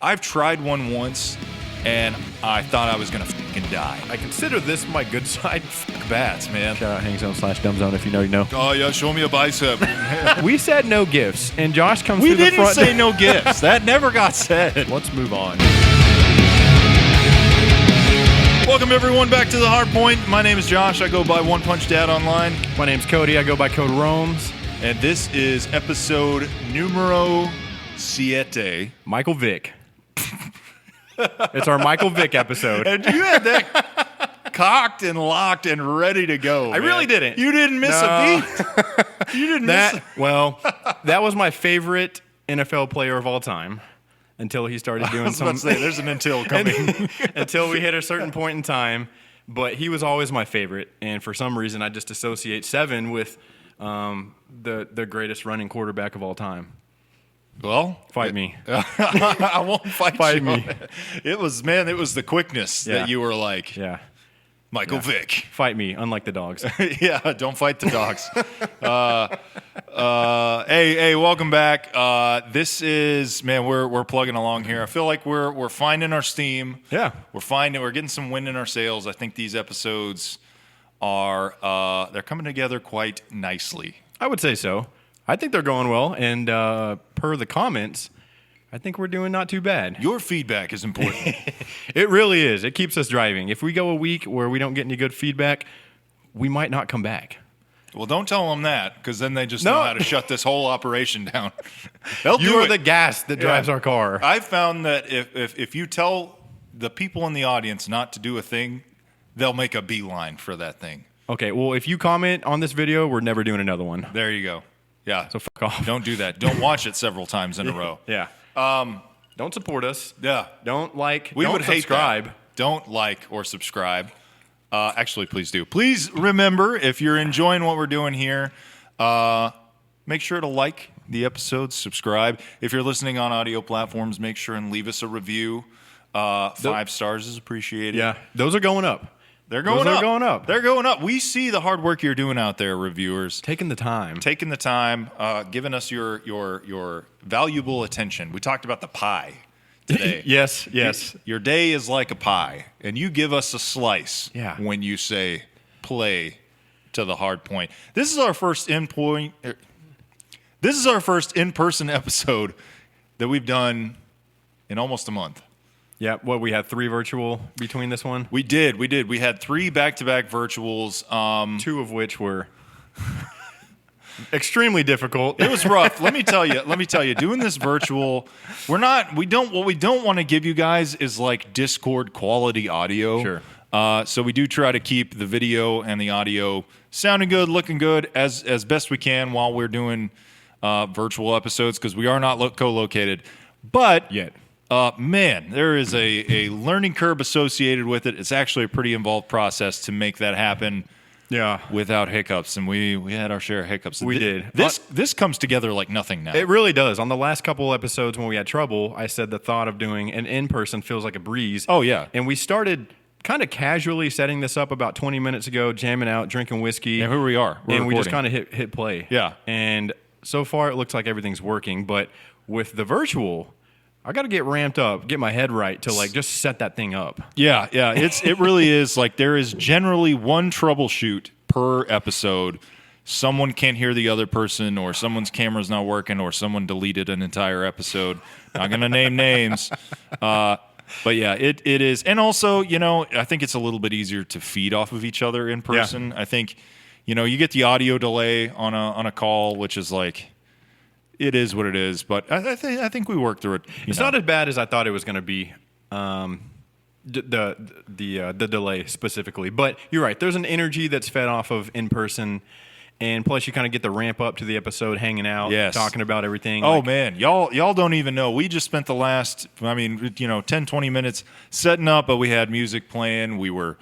I've tried one once, and I thought I was going to fucking die. I consider this my good side. Fuck bats, man. Shout out HangZone/DumbZone if you know, you know. Oh, yeah, show me a bicep. We said no gifts, and Josh comes We through the didn't front. say no gifts. That never got said. Let's move on. Welcome, everyone, back to The Hardpoint. My name is Josh. I go by Onexpunchxdad online. My name's Cody. I go by Code Romes. And this is episode numero 7. Michael Vick. It's our Michael Vick episode. And you had that cocked and locked and ready to go. I really didn't. You didn't miss a beat. You didn't miss a... Well, that was my favorite NFL player of all time until he started doing I was about to say, there's an until coming. until we hit a certain point in time. But he was always my favorite. And for some reason, I just associate 7 with the greatest running quarterback of all time. Well, fight me. I won't fight me. It was the quickness that you were like, Michael Vick. Fight me, unlike the dogs. Yeah, don't fight the dogs. Hey, welcome back. This is, man, we're plugging along here. I feel like we're finding our steam. Yeah. We're getting some wind in our sails. I think these episodes are they're coming together quite nicely. I would say so. I think they're going well, and per the comments, I think we're doing not too bad. Your feedback is important. It really is. It keeps us driving. If we go a week where we don't get any good feedback, we might not come back. Well, don't tell them that, because then they just know how to shut this whole operation down. You are the gas that drives our car. I've found that if you tell the people in the audience not to do a thing, they'll make a beeline for that thing. Okay, well, if you comment on this video, we're never doing another one. There you go. Yeah. So fuck off. Don't do that. Don't watch it several times in a row. Yeah. Don't support us. Yeah. Don't like. We don't would subscribe. Hate that. Don't like or subscribe. Actually, please do. Please remember, if you're enjoying what we're doing here, make sure to like the episodes, subscribe. If you're listening on audio platforms, make sure and leave us a review. 5 stars is appreciated. Yeah. Those are going up. They're going up. They're going up. We see the hard work you're doing out there, reviewers. Taking the time, giving us your valuable attention. We talked about the pie today. Yes. Your day is like a pie, and you give us a slice when you say play to the hard point. This is our first in-person episode that we've done in almost a month. Yeah, we had 3 virtual between this one? We did. We had 3 back-to-back virtuals. 2 of which were extremely difficult. It was rough. Let me tell you, doing this virtual, what we don't want to give you guys is like Discord quality audio. Sure. So we do try to keep the video and the audio sounding good, looking good as best we can while we're doing virtual episodes, because we are not co-located. But yet. Man, there is a learning curve associated with it. It's actually a pretty involved process to make that happen without hiccups, and we had our share of hiccups. We did. This comes together like nothing now. It really does. On the last couple episodes when we had trouble, I said the thought of doing an in-person feels like a breeze. Oh, yeah. And we started kind of casually setting this up about 20 minutes ago, jamming out, drinking whiskey. And here we are. We just kind of hit play. Yeah. And so far it looks like everything's working, but with the virtual, I got to get ramped up, get my head right to like just set that thing up. Yeah. It really is like there is generally one troubleshoot per episode. Someone can't hear the other person, or someone's camera's not working, or someone deleted an entire episode. Not going to name names. But yeah, it is. And also, I think it's a little bit easier to feed off of each other in person. Yeah. I think, you get the audio delay on a call, which is like, it is what it is, but I think we worked through it. It's not as bad as I thought it was going to be, the delay specifically. But you're right. There's an energy that's fed off of in person, and plus you kind of get the ramp up to the episode, hanging out, talking about everything. Oh man, y'all don't even know. We just spent the last, 10, 20 minutes setting up, but we had music playing. We were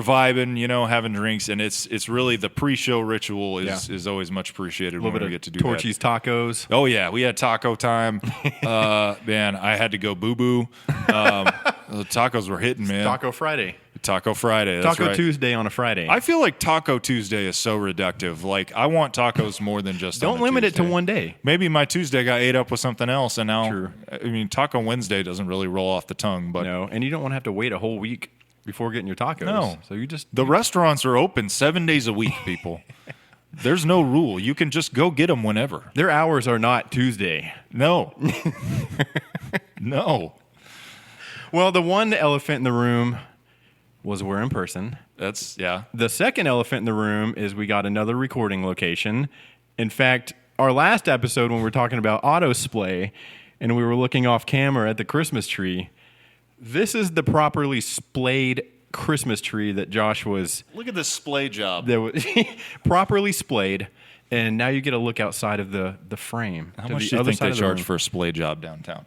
vibing, having drinks, and it's really the pre-show ritual is always much appreciated when we get to do Torchy's that. Tacos. Oh yeah, we had taco time. Man, I had to go boo-boo. The tacos were hitting, man. Taco Friday. Taco Friday. That's Taco right. Tuesday on a Friday. I feel like Taco Tuesday is so reductive. Like, I want tacos more than just Don't on a limit it to Tuesday. one day. Maybe my Tuesday got ate up with something else, and now, True. I mean, Taco Wednesday doesn't really roll off the tongue, but No, and you don't want to have to wait a whole week before getting your tacos. No. So you just the restaurants are open 7 days a week, people. There's no rule. You can just go get them whenever. their hours are not Tuesday. No. No. Well, the one elephant in the room was we're in person. That's, yeah. The second elephant in the room is we got another recording location. In fact, our last episode when we were talking about auto splay and we were looking off camera at the Christmas tree, this is the properly splayed Christmas tree that Josh was Look at this splay job. that was properly splayed. And now you get a look outside of the frame. How to much the do you other think side they of the charge room. for a splay job downtown?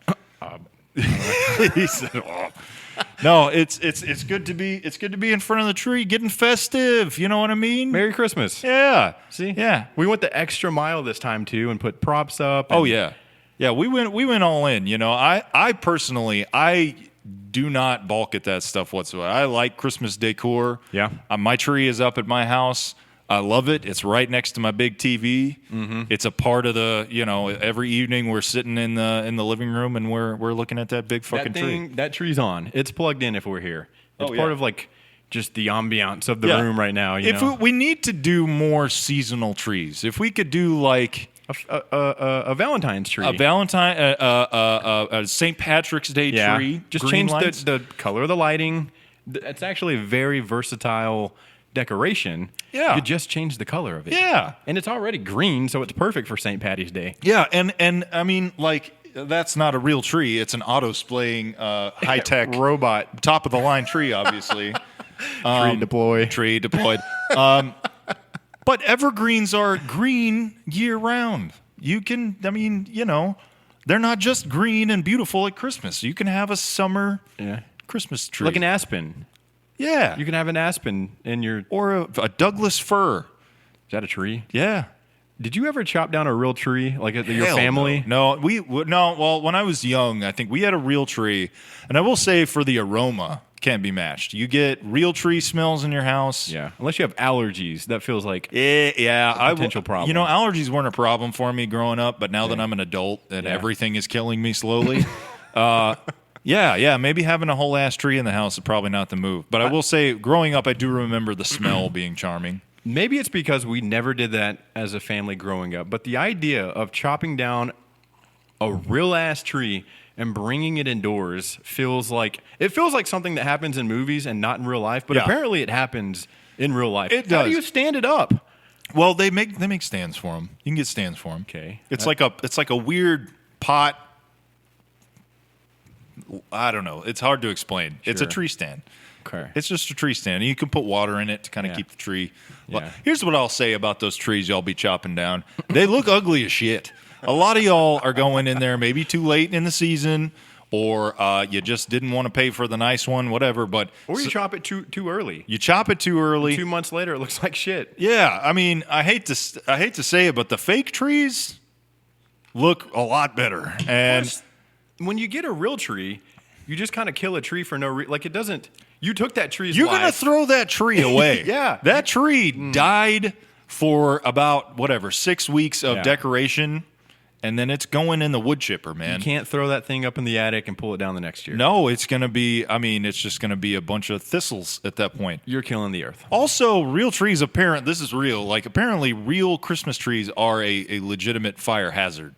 He said, "Oh." No, it's good to be in front of the tree, getting festive. You know what I mean? Merry Christmas. Yeah. See? Yeah. We went the extra mile this time too and put props up. Oh and- yeah. Yeah, we went all in. You know, I personally do not balk at that stuff whatsoever. I like Christmas decor. Yeah. My tree is up at my house. I love it. It's right next to my big TV. Mm-hmm. It's a part of the, every evening we're sitting in the living room and we're looking at that big fucking tree. That tree's on. It's plugged in if we're here. It's Oh, part yeah. of like just the ambiance of the Yeah. room right now. If we need to do more seasonal trees, if we could do like a Valentine's tree. a Valentine, a St. Patrick's Day tree, Just green change lights. the color of the lighting. It's actually a very versatile decoration. Yeah. You just change the color of it. Yeah. And it's already green, so it's perfect for St. Patty's Day. Yeah, and I mean, like, that's not a real tree. It's an auto-splaying, high-tech, Robot top-of-the-line tree, obviously. tree deploy. Tree deployed. But evergreens are green year-round. You can, I mean, they're not just green and beautiful at Christmas. You can have a summer Yeah. Christmas tree. Like an aspen. Yeah. You can have an aspen in your... Is Or a Douglas fir. that a tree? Yeah. Did you ever chop down a real tree, like at your Hell family? No, no. Well, when I was young, I think we had a real tree, and I will say for the aroma, can't be matched. You get real tree smells in your house. Yeah. Unless you have allergies, that feels like... Yeah, potential problem. Allergies weren't a problem for me growing up, but now that I'm an adult and Yeah. everything is killing me slowly, yeah, maybe having a whole ass tree in the house is probably not the move. But I will say, growing up, I do remember the smell being charming. Maybe it's because we never did that as a family growing up, but the idea of chopping down a real ass tree and bringing it indoors feels like something that happens in movies and not in real life, but Yeah. apparently it happens in real life. It How do does. you stand it up? Well, they make stands for them. You can get stands for them. Okay. It's like a weird pot. I don't know. It's hard to explain. It's a Sure. tree stand. Okay. It's just a tree stand. And you can put water in it to kind of Yeah. keep the tree. Yeah. Here's what I'll say about those trees y'all be chopping down. They look ugly as shit. A lot of y'all are going in there maybe too late in the season, or you just didn't want to pay for the nice one, whatever. But Or you chop it too early. you chop it too early. 2 months later, it looks like shit. Yeah, I mean, I hate to say it, but the fake trees look a lot better. And Plus, when you get a real tree, you just kind of kill a tree for no reason. Like it doesn't. You took that tree's you're gonna life. throw that tree away. Yeah. that tree died for about 6 weeks of Yeah. decoration, and then it's going in the wood chipper, man. You can't throw that thing up in the attic and pull it down the next year. No, it's gonna be. I mean, it's just gonna be a bunch of thistles at that point. You're killing the earth. Also, real trees. This is real. Like, apparently, real Christmas trees are a legitimate fire hazard.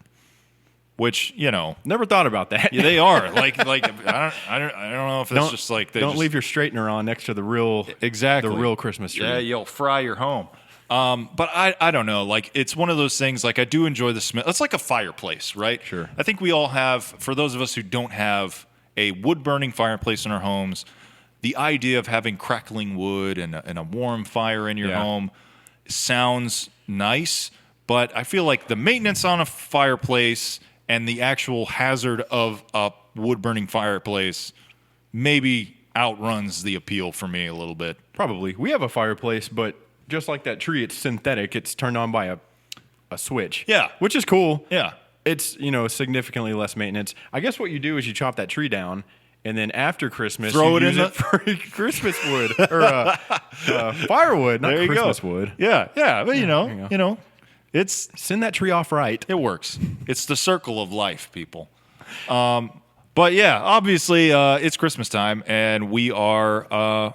Which, Never thought about that. yeah, they are. Like I don't know if it's just like they don't just, leave your straightener on next to the real exactly the real Christmas tree. Yeah, you'll fry your home. But I don't know. Like, it's one of those things. Like, I do enjoy the smell. It's like a fireplace, right? Sure. I think we all have. For those of us who don't have a wood burning fireplace in our homes, the idea of having crackling wood and a warm fire in your Yeah. home sounds nice. But I feel like the maintenance on a fireplace and the actual hazard of a wood burning fireplace maybe outruns the appeal for me a little bit. Probably. We have a fireplace, but just like that tree, it's synthetic. It's turned on by a switch. Yeah. Which is cool. Yeah. It's, significantly less maintenance. I guess what you do is you chop that tree down And then after Christmas, Throw you it use in it for Christmas wood or firewood, not There you Christmas go. wood. Yeah, but you go. it's Send that tree off right. it works. It's the circle of life, people. But yeah, obviously it's Christmas time, and we are.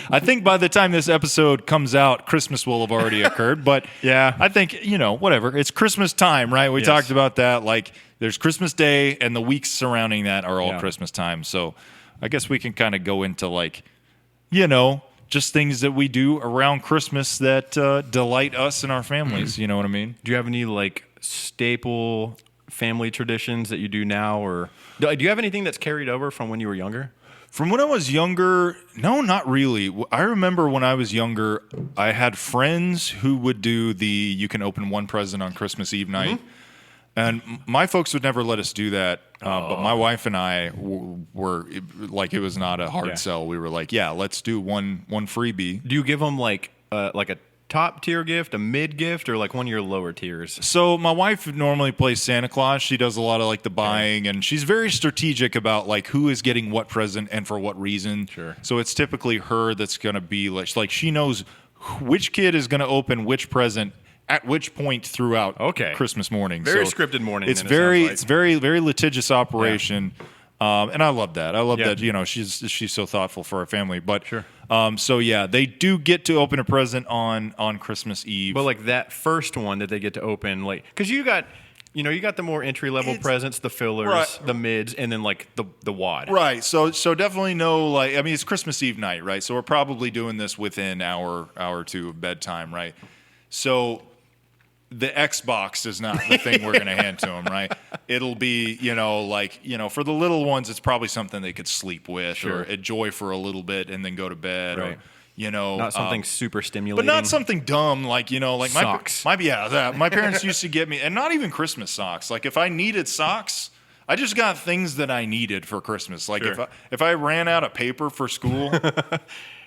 I think by the time this episode comes out, Christmas will have already occurred. But Yeah. I think, whatever. It's Christmas time, right? We Yes. talked about that. Like, there's Christmas Day, and the weeks surrounding that are all Yeah. Christmas time. So I guess we can kind of go into, like, just things that we do around Christmas that delight us and our families. You know what I mean? Do you have any like staple family traditions that you do now, or do you have anything that's carried over from when you were younger? From when I was younger, no, not really. I remember when I was younger, I had friends who would do you can open one present on Christmas Eve night. And my folks would never let us do that. But my wife and I were like, it was not a hard sell. We were like, yeah, let's do one freebie. Do you give them like a top tier gift, a mid gift, or like one of your lower tiers? So my wife normally plays Santa Claus. She does a lot of like the buying, and she's very strategic about like who is getting what present and for what reason. Sure. So it's typically her that's going to be like she knows which kid is going to open which present at which point throughout Christmas morning. Very scripted morning. It's then, very it sounds like. it's very litigious operation. And I love that. I love Yeah. that, she's so thoughtful for our family. But Sure. So yeah, they do get to open a present on Christmas Eve. But like that first one that they get to open, like, because you got the more entry level presents, the fillers, Right. the mids, and then like the wad. Right. So definitely it's Christmas Eve night, right? So we're probably doing this within hour or two of bedtime, right? So the Xbox is not the thing we're going to hand to them, right? It'll be, for the little ones, it's probably something they could sleep with Sure. or enjoy for a little bit and then go to bed, Right. or Not something super stimulating. but not something dumb like Socks. My parents used to get me, and not even Christmas socks. Like if I needed socks, I just got things that I needed for Christmas. Like Sure. if I ran out of paper for school,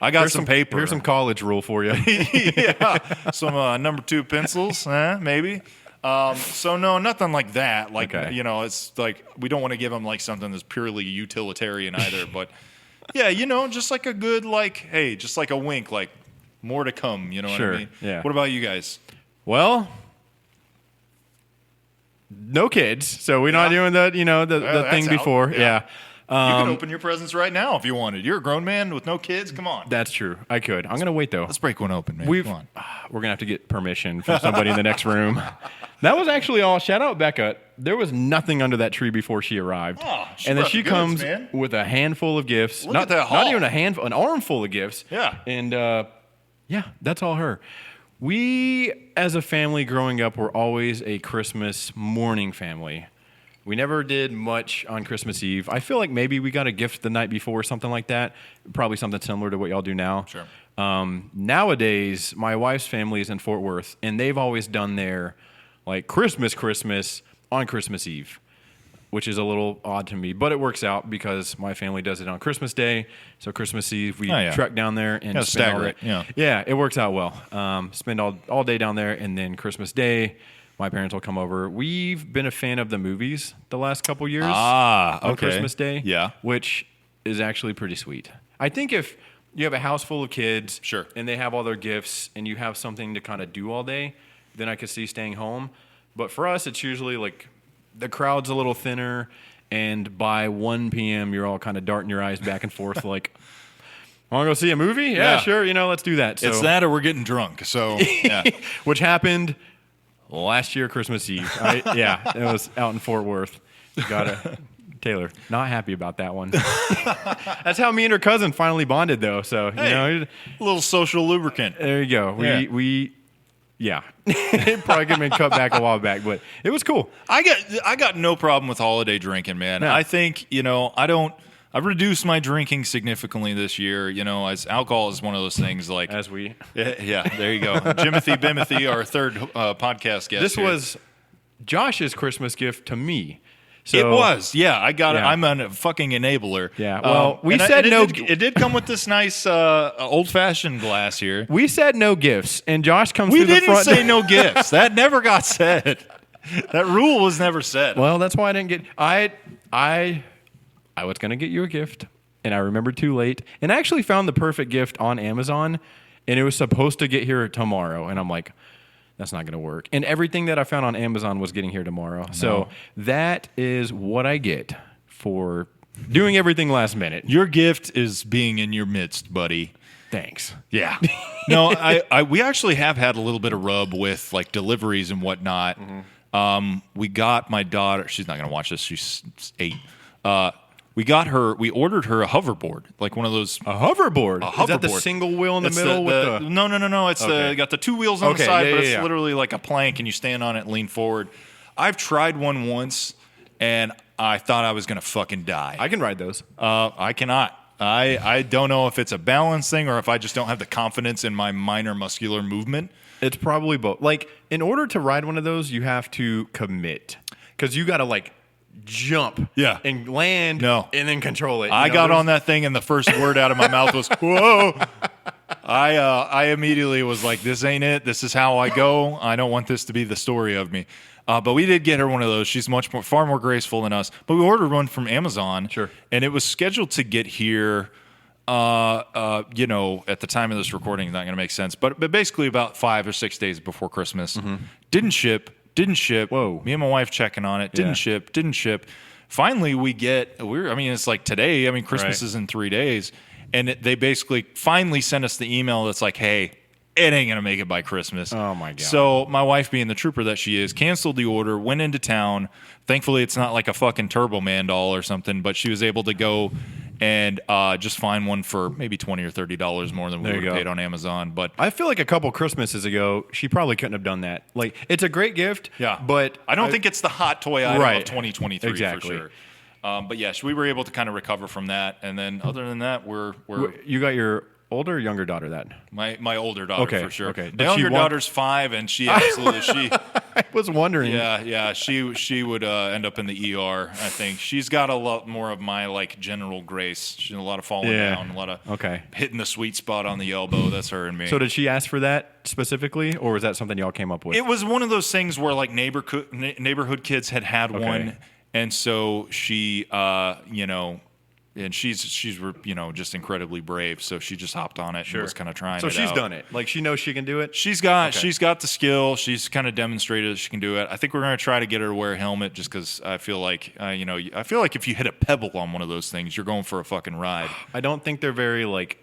I got some paper. Here's some college rule for you. Yeah, some number 2 pencils, maybe. So no, nothing like that. Like Okay. it's like we don't want to give them like something that's purely utilitarian either. But yeah, just like a good hey, just like a wink, like more to come. You know Sure, what I mean? yeah. What about you guys? Well, no kids, so we're not doing the the that's thing out. before. Yeah. Yeah. You can open your presents right now if you wanted. You're a grown man with no kids. Come on, That's true. I could. I'm gonna wait though. let's break one open, man. We're Come on. gonna have to get permission from somebody in the next room. That was actually all. Shout out Becca. There was nothing under that tree before she arrived, Oh, she and then brought she the goods, comes man. with a handful of gifts. Look not, at that Not haul. even a handful, an armful of gifts. Yeah. And yeah, that's all her. We, as a family growing up, were always a Christmas morning family. We never did much on Christmas Eve. I feel like maybe we got a gift the night before or something like that. Probably something similar to what y'all do now. Sure. Nowadays, my wife's family is in Fort Worth, and they've always done their like Christmas on Christmas Eve, which is a little odd to me, but it works out because my family does it on Christmas Day. So Christmas Eve, we trek down there and Gotta spend all stagger day. it, Yeah, it works out well. Spend all day down there, and then Christmas Day, my parents will come over. We've been a fan of the movies the last couple years. Ah, On okay. Christmas Day. Yeah. Which is actually pretty sweet. I think if you have a house full of kids, Sure. and they have all their gifts, and you have something to kind of do all day, then I could see staying home. But for us, it's usually like the crowd's a little thinner, and by 1 p.m., you're all kind of darting your eyes back and forth like, want to go see a movie? Yeah, Yeah. sure. Let's do that. So, It's that or we're getting drunk. So yeah. which happened last year, Christmas Eve. Yeah, it was out in Fort Worth. Taylor, not happy about that one. That's how me and her cousin finally bonded, though. So, Hey, a little social lubricant. there you go. Yeah. It probably could have been cut back a while back, but it was cool. I got no problem with holiday drinking, man. No. I think, I've reduced my drinking significantly this year, as alcohol is one of those things like As we, yeah, there you go. Jimothy Bimothy, our third podcast guest. this here. was Josh's Christmas gift to me. So, It was, yeah. I got it. Yeah. I'm a fucking enabler. Yeah, well, we and said no- It did come with this nice old fashioned glass here. We said no gifts, and Josh comes We through the didn't front. say no gifts. That never got said. That rule was never said. Well, that's why I didn't get. I I was going to get you a gift, and I remembered too late. And I actually found the perfect gift on Amazon, and it was supposed to get here tomorrow. And I'm like, that's not going to work. And everything that I found on Amazon was getting here tomorrow. So that is what I get for doing everything last minute. Your gift is being in your midst, buddy. Thanks. Yeah. No, we actually have had a little bit of rub with like deliveries and whatnot. We got my daughter. She's not going to watch this. She's 8. We ordered her a hoverboard, like one of those. A hoverboard? A hoverboard. Is that the single wheel in the middle with the? No. It's got the 2 wheels on the side, but it's yeah. literally like a plank, and you stand on it and lean forward. I've tried one once, and I thought I was going to fucking die. I can ride those. I cannot. I don't know if it's a balance thing or if I just don't have the confidence in my minor muscular movement. It's probably both. Like, in order to ride one of those, you have to commit. Because you got to, like, jump and land and then control it. I got on that thing, and the first word out of my mouth was, whoa. I immediately was like, this ain't it. This is how I go. I don't want this to be the story of me. But we did get her one of those. She's far more graceful than us. But we ordered one from Amazon. Sure. And it was scheduled to get here, at the time of this recording, it's not going to make sense. But basically about 5 or 6 days before Christmas. Didn't ship. Whoa. Me and my wife checking on it. Didn't ship. Finally, it's like today. Christmas is in 3 days. And they basically finally sent us the email that's like, hey, it ain't going to make it by Christmas. Oh, my God. So my wife, being the trooper that she is, canceled the order, went into town. Thankfully, it's not like a fucking Turbo Man doll or something, but she was able to go and just find one for maybe $20 or $30 more than we would have paid on Amazon. But I feel like a couple Christmases ago, she probably couldn't have done that. Like, it's a great gift, but I don't think it's the hot toy item of 2023 exactly. for sure. But yes, we were able to kind of recover from that. And then other than that, we're You got your older or younger daughter that? My older daughter, for sure. Okay. My younger daughter's 5, and she absolutely I was wondering. Yeah. She would end up in the ER. I think she's got a lot more of my like general grace. She's a lot of falling down, a lot of hitting the sweet spot on the elbow. That's her and me. So did she ask for that specifically, or was that something y'all came up with? It was one of those things where like neighborhood kids had one, and so she, and she's just incredibly brave. So she just hopped on it and was kind of trying it out. So she's done it. Like, she knows she can do it? She's got the skill. She's kind of demonstrated that she can do it. I think we're going to try to get her to wear a helmet just because I feel like, if you hit a pebble on one of those things, you're going for a fucking ride. I don't think they're very, not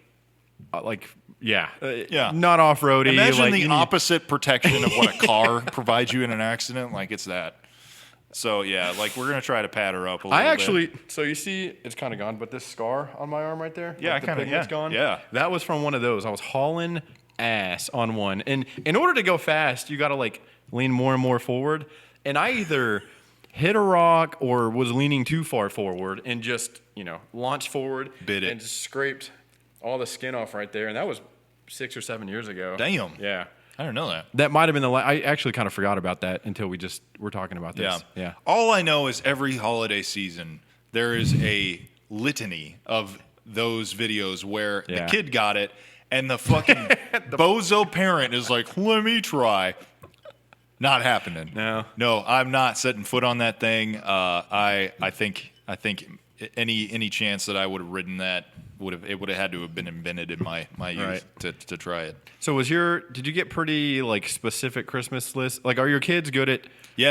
off-roady. Imagine the opposite protection of what a car provides you in an accident. Like, it's that. So, yeah, like, we're going to try to pad her up a little bit. So you see, it's kind of gone, but this scar on my arm right there? Yeah, it's gone? Yeah. That was from one of those. I was hauling ass on one. And in order to go fast, you got to, like, lean more and more forward. And I either hit a rock or was leaning too far forward and just, launched forward. Bit it. And scraped all the skin off right there. And that was 6 or 7 years ago. Damn. Yeah. I didn't know that. That might have been I actually kind of forgot about that until we just were talking about this. Yeah. All I know is every holiday season there is a litany of those videos where the kid got it and the fucking bozo parent is like, "Let me try." Not happening. No, I'm not setting foot on that thing. I think any chance that I would have ridden that would have had to have been invented in my youth to try it. So did you get pretty like specific Christmas lists? Like, are your kids good at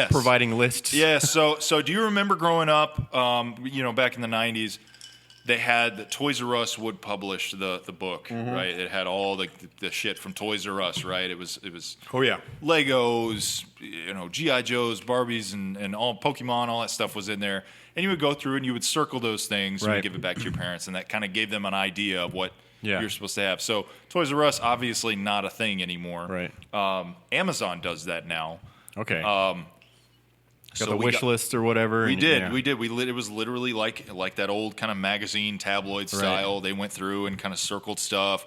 providing lists? Yeah. So do you remember growing up? Back in the '90s, they had Toys R Us would publish the book, right? It had all the shit from Toys R Us, right? It was Legos, GI Joes, Barbies, and all Pokemon, all that stuff was in there. And you would go through and you would circle those things and give it back to your parents, and that kind of gave them an idea of what you're supposed to have. So Toys R Us, obviously not a thing anymore. Right. Amazon does that now. Okay. Got the wish list or whatever. We did. It was literally like that old kind of magazine tabloid style. They went through and kind of circled stuff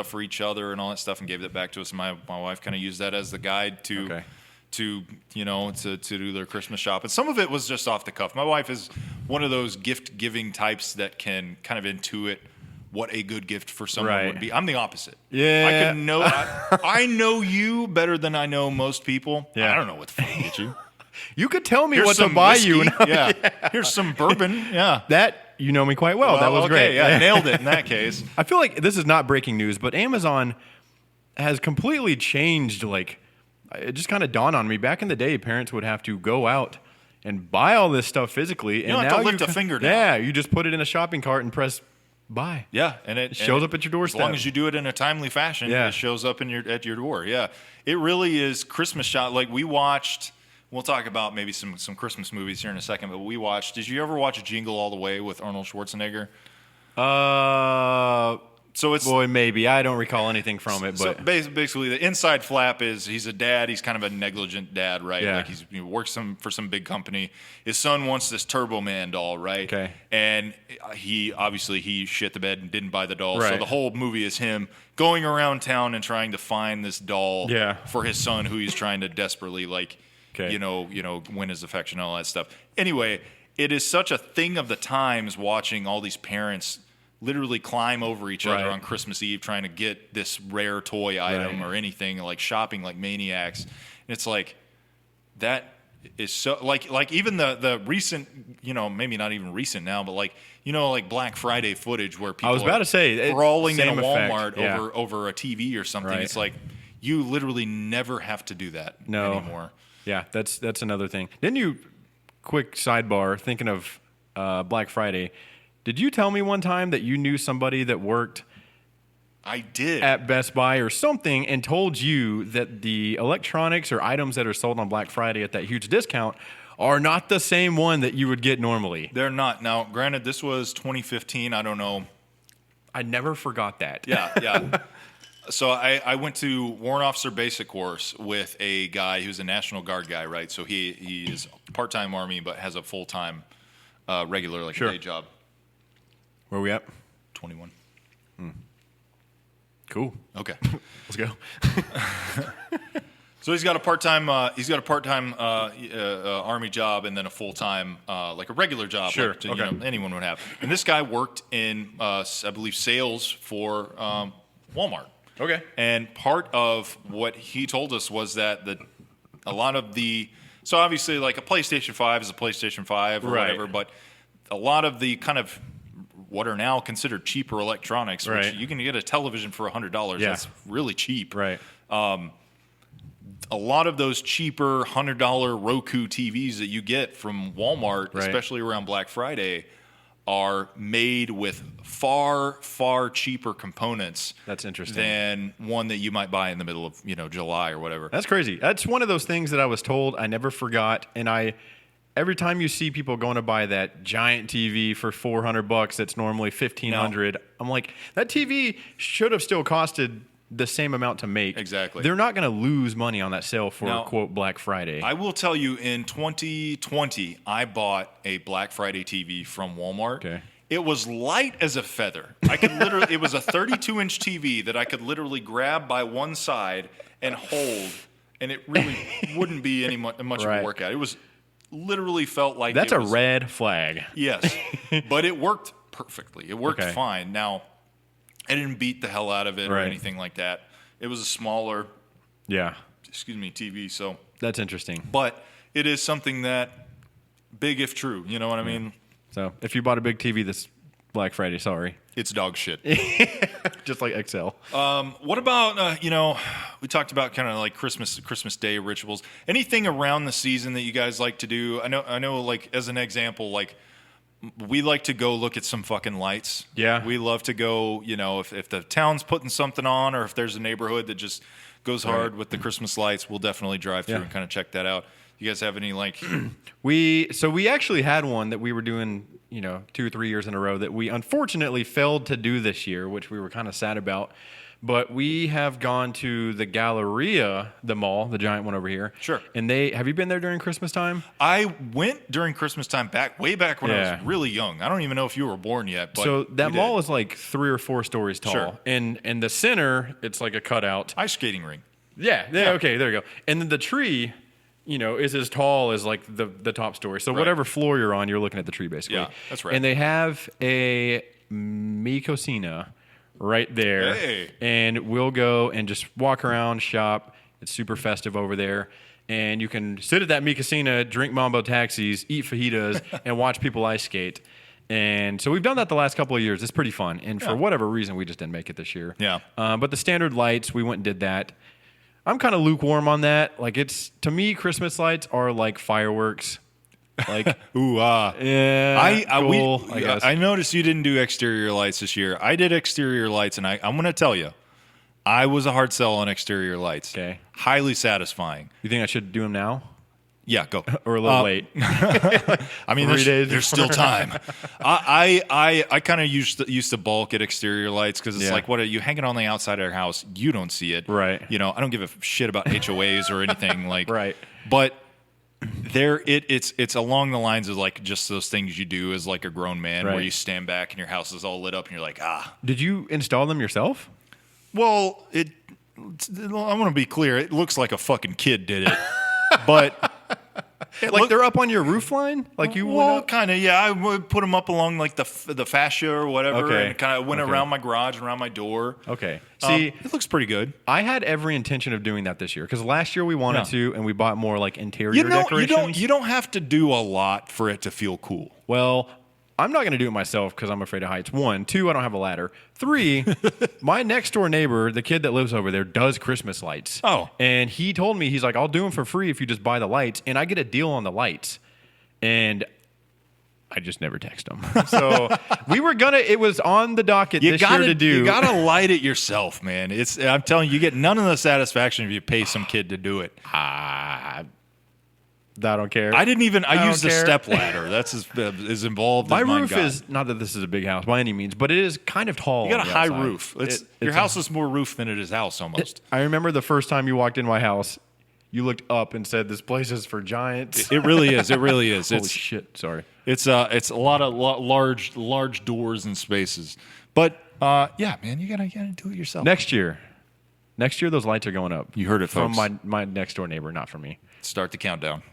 for each other and all that stuff, and gave it back to us. And my wife kind of used that as the guide to do their Christmas shop. And some of it was just off the cuff. My wife is one of those gift giving types that can kind of intuit what a good gift for someone would be. I'm the opposite. Yeah. I know you better than I know most people. Yeah. I don't know what the fuck to get you. You could tell me what to buy whiskey. you. Here's some bourbon. Yeah. That you know me quite well. That was okay, great. Yeah, nailed it in that case. I feel like this is not breaking news, but Amazon has completely changed. Like, it just kind of dawned on me. Back in the day, parents would have to go out and buy all this stuff physically. You don't have to lift a finger now. Yeah, you just put it in a shopping cart and press buy. Yeah, and it shows up at your doorstep. As long as you do it in a timely fashion, it shows up at your door. Yeah, it really is Christmas shop. Like we watched. We'll talk about maybe some Christmas movies here in a second, but we watched. Did you ever watch Jingle All the Way with Arnold Schwarzenegger? So it's maybe I don't recall anything from it. But so basically, the inside flap is he's a dad. He's kind of a negligent dad, right? Yeah. Like he works for some big company. His son wants this Turbo Man doll, right? Okay. And he shit the bed and didn't buy the doll. Right. So the whole movie is him going around town and trying to find this doll for his son, who he's trying to desperately win his affection and all that stuff. Anyway, it is such a thing of the times watching all these parents literally climb over each other on Christmas Eve trying to get this rare toy item or anything, like shopping like maniacs. And it's like that is so like even the recent, maybe not even recent now, but like Black Friday footage where people are brawling in a Walmart over a TV or something. Right. It's like you literally never have to do that anymore. Yeah, that's another thing. Didn't you, quick sidebar, thinking of Black Friday, did you tell me one time that you knew somebody that worked at Best Buy or something and told you that the electronics or items that are sold on Black Friday at that huge discount are not the same one that you would get normally? They're not. Now, granted, this was 2015. I don't know. I never forgot that. Yeah. So I went to Warrant Officer Basic course with a guy who's a National Guard guy, right? So he is part-time Army but has a full-time regular day job. Where are we at? 21. Cool. Okay. Let's go. So he's got a part-time Army job and then a full-time like a regular job anyone would have. And this guy worked in I believe sales for Walmart. Okay. And part of what he told us was that a lot of so obviously like a PlayStation 5 is a PlayStation 5 or whatever, but a lot of the kind of what are now considered cheaper electronics, which you can get a television for $100. Yeah. That's really cheap. Right. A lot of those cheaper $100 Roku TVs that you get from Walmart, especially around Black Friday, are made with far, far cheaper components. That's interesting. Than one that you might buy in the middle of July or whatever. That's crazy. That's one of those things that I was told I never forgot, and every time you see people going to buy that giant TV for $400 that's normally $1,500, I'm like, that TV should have still costed the same amount to make. Exactly. They're not going to lose money on that sale for quote Black Friday. I will tell you, in 2020, I bought a Black Friday TV from Walmart. Okay. It was light as a feather. It was a 32-inch TV that I could literally grab by one side and hold, and it really wouldn't be much of a workout. It was literally felt like that's a red flag. Yes, but it worked perfectly. It worked fine. Now, I didn't beat the hell out of it or anything like that. It was a smaller, TV. So that's interesting. But it is something that big if true. You know what I mean? So if you bought a big TV this Black Friday, sorry, it's dog shit. Just like XL. What about we talked about kind of like Christmas Day rituals. Anything around the season that you guys like to do? I know. Like as an example, like. We like to go look at some fucking lights. Yeah. We love to go, if the town's putting something on or if there's a neighborhood that just goes hard with the Christmas lights, we'll definitely drive through and kind of check that out. You guys have any like... We actually had one that we were doing, 2 or 3 years in a row that we unfortunately failed to do this year, which we were kind of sad about. But we have gone to the Galleria, the mall, the giant one over here. Sure. And have you been there during Christmas time? I went during Christmas time way back when I was really young. I don't even know if you were born yet. But so that mall is like 3 or 4 stories tall. Sure. And in the center, it's like a cutout. Ice skating ring. Yeah. Okay, there you go. And then the tree, is as tall as like the top story. So whatever floor you're on, you're looking at the tree basically. Yeah, that's right. And they have a Mi Cocina right there. Hey. And we'll go and just walk around, shop. It's super festive over there. And you can sit at that Mi Cocina, drink Mambo taxis, eat fajitas, and watch people ice skate. And so we've done that the last couple of years. It's pretty fun. And for whatever reason, we just didn't make it this year. Yeah. But the standard lights, we went and did that. I'm kind of lukewarm on that. Like to me, Christmas lights are like fireworks. Like, yeah, cool, I guess. I noticed you didn't do exterior lights this year. I did exterior lights, and I'm going to tell you, I was a hard sell on exterior lights. Okay. Highly satisfying. You think I should do them now? Yeah, go. Or a little late? I mean, there's still time. I kind of used to balk at exterior lights because it's like, what are you hanging on the outside of your house? You don't see it. Right. You know, I don't give a shit about HOAs or anything. Like, right. But it's along the lines of like just those things you do as like a grown man where you stand back and your house is all lit up and you're like, Did you install them yourself? Well, I want to be clear. It looks like a fucking kid did it, but they're up on your roof line. Like you? Well, kind of. Yeah, I would put them up along like the fascia or whatever, and kind of went around my garage, around my door. Okay. See, it looks pretty good. I had every intention of doing that this year because last year we wanted to, and we bought more like interior decorations. You don't have to do a lot for it to feel cool. Well, I'm not going to do it myself because I'm afraid of heights. 1, 2, I don't have a ladder. 3, my next door neighbor, the kid that lives over there, does Christmas lights. Oh. And he told me, he's like, I'll do them for free if you just buy the lights. And I get a deal on the lights. And I just never text him. So it was on the docket this year to do. You got to light it yourself, man. I'm telling you, you get none of the satisfaction if you pay some kid to do it. I don't care. I used a step ladder. That's as involved my as mine roof got. is, not that this is a big house by any means, but it is kind of tall. You got a high outside. roof. Your house is more roof than it is house almost. I remember the first time you walked in my house, you looked up and said, "This place is for giants." It really is. It really is. Holy shit! Sorry. It's a lot of large doors and spaces. But yeah, man, you gotta do it yourself. Next year, those lights are going up. You heard it, folks. From my next door neighbor, not from me. Start the countdown.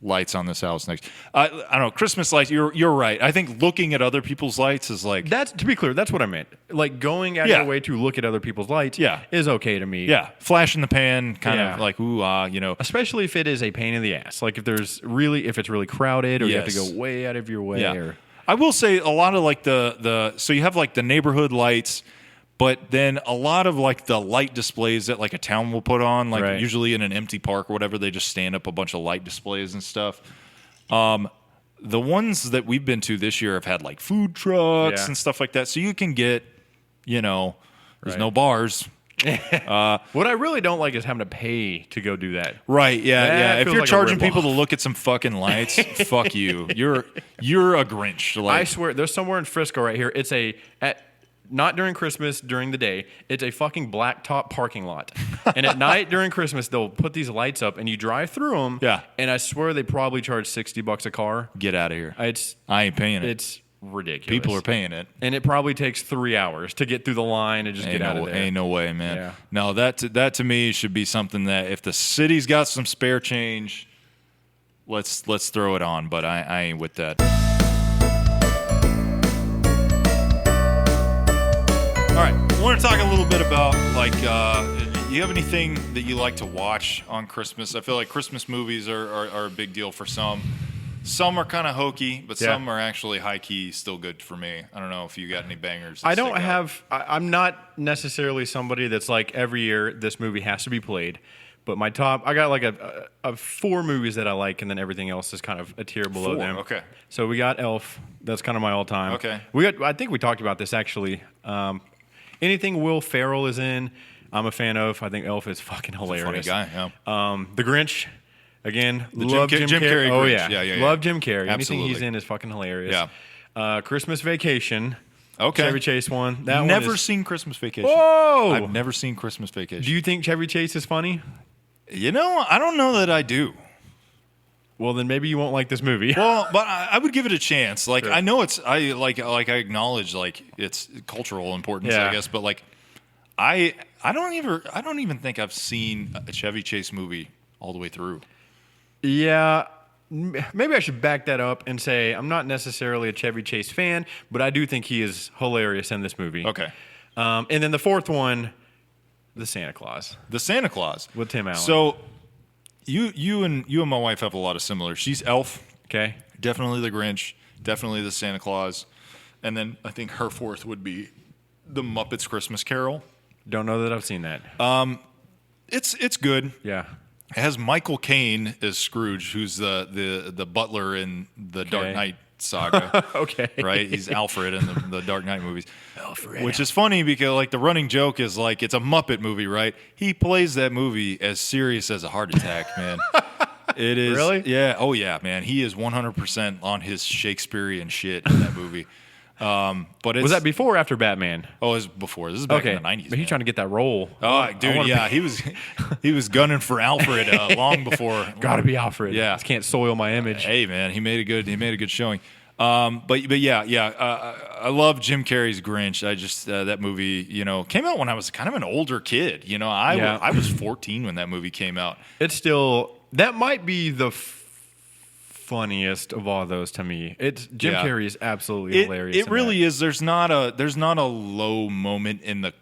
Lights on this house next. I don't know. Christmas lights. You're right. I think looking at other people's lights is like that's, to be clear, that's what I meant. Like going out of your way to look at other people's lights. Is okay to me. Yeah, flash in the pan, kind of like you know. Especially if it is a pain in the ass. Like if it's really crowded, or you have to go way out of your way. Yeah. Or I will say a lot of like so you have like the neighborhood lights. But then a lot of like the light displays that like a town will put on, like usually in an empty park or whatever, they just stand up a bunch of light displays and stuff. The ones that we've been to this year have had like food trucks and stuff like that. So you can get, there's no bars. What I really don't like is having to pay to go do that. Right, yeah. If you're like charging people to look at some fucking lights, fuck you. You're a Grinch. Like, I swear, there's somewhere in Frisco right here. It's not during Christmas, during the day. It's a fucking blacktop parking lot. And at night during Christmas, they'll put these lights up and you drive through them. Yeah. And I swear they probably charge $60 a car. Get out of here. I ain't paying it. It's ridiculous. People are paying it. And it probably takes 3 hours to get through the line and just get out of there. Ain't no way, man. Yeah. No, that to me should be something that if the city's got some spare change, let's throw it on. But I ain't with that. All right, I want to talk a little bit about, like, you have anything that you like to watch on Christmas? I feel like Christmas movies are a big deal for some. Some are kind of hokey, but some are actually high-key still good for me. I don't know if you got any bangers. I'm not necessarily somebody that's like, every year this movie has to be played. But I got like a 4 movies that I like, and then everything else is kind of a tier below 4, them. okay. So we got Elf. That's kind of my all-time. Okay. I think we talked about this, actually. Anything Will Ferrell is in, I'm a fan of. I think Elf is fucking hilarious. He's a funny guy, yeah. The Grinch, again, love Jim Carrey. Oh, Grinch. Yeah. Love Jim Carrey. Absolutely. Anything he's in is fucking hilarious. Yeah. Christmas Vacation. Okay. Chevy Chase one. Never seen Christmas Vacation. Whoa! I've never seen Christmas Vacation. Do you think Chevy Chase is funny? I don't know that I do. Well, then maybe you won't like this movie. Well, but I would give it a chance. Like, Sure. I know I acknowledge like its cultural importance, I guess, but like I don't even think I've seen a Chevy Chase movie all the way through. Yeah. Maybe I should back that up and say I'm not necessarily a Chevy Chase fan, but I do think he is hilarious in this movie. Okay. And then the fourth one, The Santa Claus. The Santa Claus With Tim Allen. So you and my wife have a lot of similar. She's Elf. Okay. Definitely the Grinch. definitely the Santa Claus, and then I think her fourth would be the Muppets Christmas Carol. Don't know that I've seen that. It's good. Yeah. It has Michael Caine as Scrooge, who's the butler in the Dark Knight saga. Okay. Right? He's Alfred in the Dark Knight movies. Alfred. Which is funny because like the running joke is like it's a Muppet movie, right? He plays that movie as serious as a heart attack, man. It is. Really? Yeah. Oh yeah, man. He is 100% on his Shakespearean shit in that movie. But it's, Was that before or after Batman? Oh, it was before. This is back in the 90s. But he's trying to get that role. Oh, dude, yeah, he was gunning for Alfred long before. Gotta be Alfred. Yeah. Just can't soil my image. Hey, man, he made a good showing. But yeah. I love Jim Carrey's Grinch. I just that movie, came out when I was kind of an older kid. I was 14 when that movie came out. It's still that might be the funniest of all those to me. It's Jim Carrey is absolutely hilarious. It really is. There's not a low moment in the.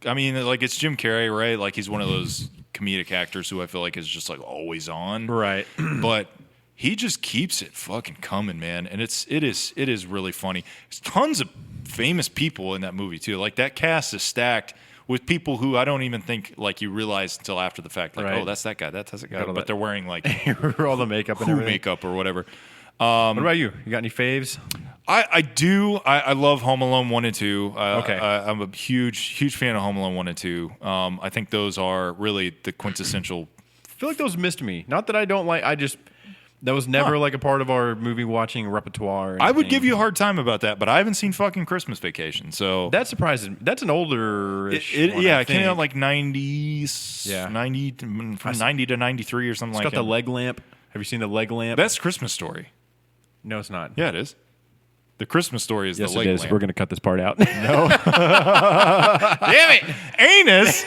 I mean, like it's Jim Carrey, right? Like he's one of those comedic actors who I feel like is just like always on, right? But he just keeps it fucking coming, man. And it is really funny. There's tons of famous people in that movie too. Like that cast is stacked with people who I don't even think like you realize until after the fact. Like, oh, that's that guy. That's that guy. But they're wearing like all the makeup and everything. Makeup or whatever. What about you? You got any faves? I do. I love Home Alone 1 and 2. Okay. I'm a huge fan of Home Alone 1 and 2. I think those are really the quintessential. I feel like those missed me. Not that I don't like. That was never like a part of our movie watching repertoire. I would give you a hard time about that, but I haven't seen fucking Christmas Vacation, so that surprises me. That's an older. It came out like 90s. Yeah, 90 from 90 to 93 or something like that. It's got the leg lamp. Have you seen the leg lamp? That's Christmas Story. No, it's not. Yeah, it is. The Christmas Story is the leg lamp. We're going to cut this part out. No. Damn it. Anus.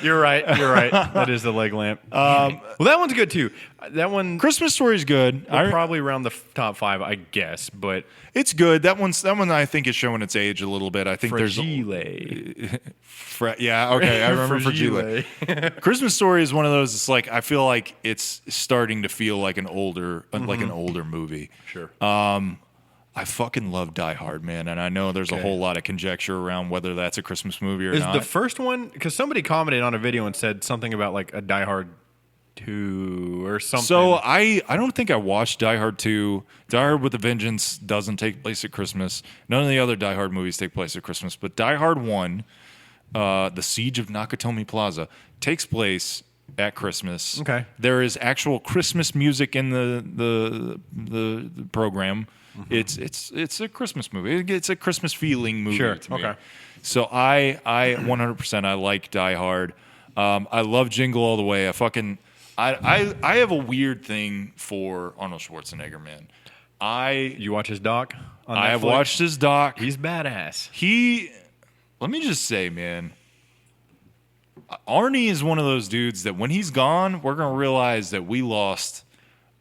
You're right. That is the leg lamp. Well, that one's good too. That one. Christmas Story is good. Probably around the top 5, I guess. But it's good. That one I think is showing its age a little bit. I think Fragile. Yeah, okay. I remember Fragile. Christmas Story is one of those. It's like I feel like it's starting to feel like an older movie. Sure. I fucking love Die Hard, man, and I know there's a whole lot of conjecture around whether that's a Christmas movie or not. Is the first one, because somebody commented on a video and said something about like a Die Hard 2 or something. So I don't think I watched Die Hard 2. Die Hard with a Vengeance doesn't take place at Christmas. None of the other Die Hard movies take place at Christmas, but Die Hard 1, The Siege of Nakatomi Plaza, takes place at Christmas. Okay. There is actual Christmas music in the program. Mm-hmm. It's a Christmas movie. It's a Christmas feeling movie to me. Okay. So I 100% I like Die Hard. I love Jingle All the Way. I have a weird thing for Arnold Schwarzenegger, man. You watch his doc on Netflix? I have watched his doc. He's badass. Let me just say, man, Arnie is one of those dudes that when he's gone, we're going to realize that we lost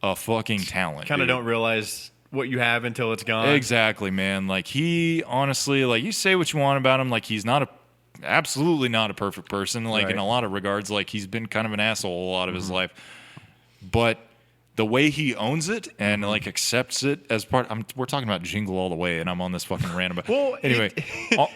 a fucking talent. Kind of don't realize what you have until it's gone. Exactly, man. Like he honestly, like you say what you want about him, like he's absolutely not a perfect person. Like in a lot of regards, like he's been kind of an asshole a lot of his life. But the way he owns it and like accepts it as part, we're talking about Jingle All the Way, and I'm on this fucking rant about. Well, anyway,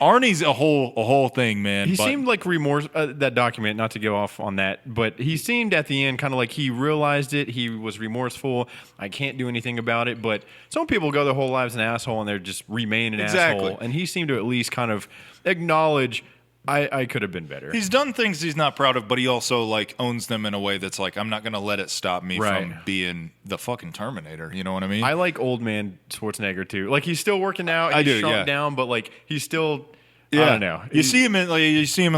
Arnie's a whole thing, man. He seemed like remorse. That document, not to go off on that, but he seemed at the end kind of like he realized it. He was remorseful. I can't do anything about it. But some people go their whole lives an asshole and they're just remain an asshole. And he seemed to at least kind of acknowledge. I could have been better. He's done things he's not proud of, but he also like owns them in a way that's like, I'm not going to let it stop me from being the fucking Terminator. You know what I mean? I like old man Schwarzenegger too. Like he's still working out. He's shrunk down, but like he's still. I don't know. You see him in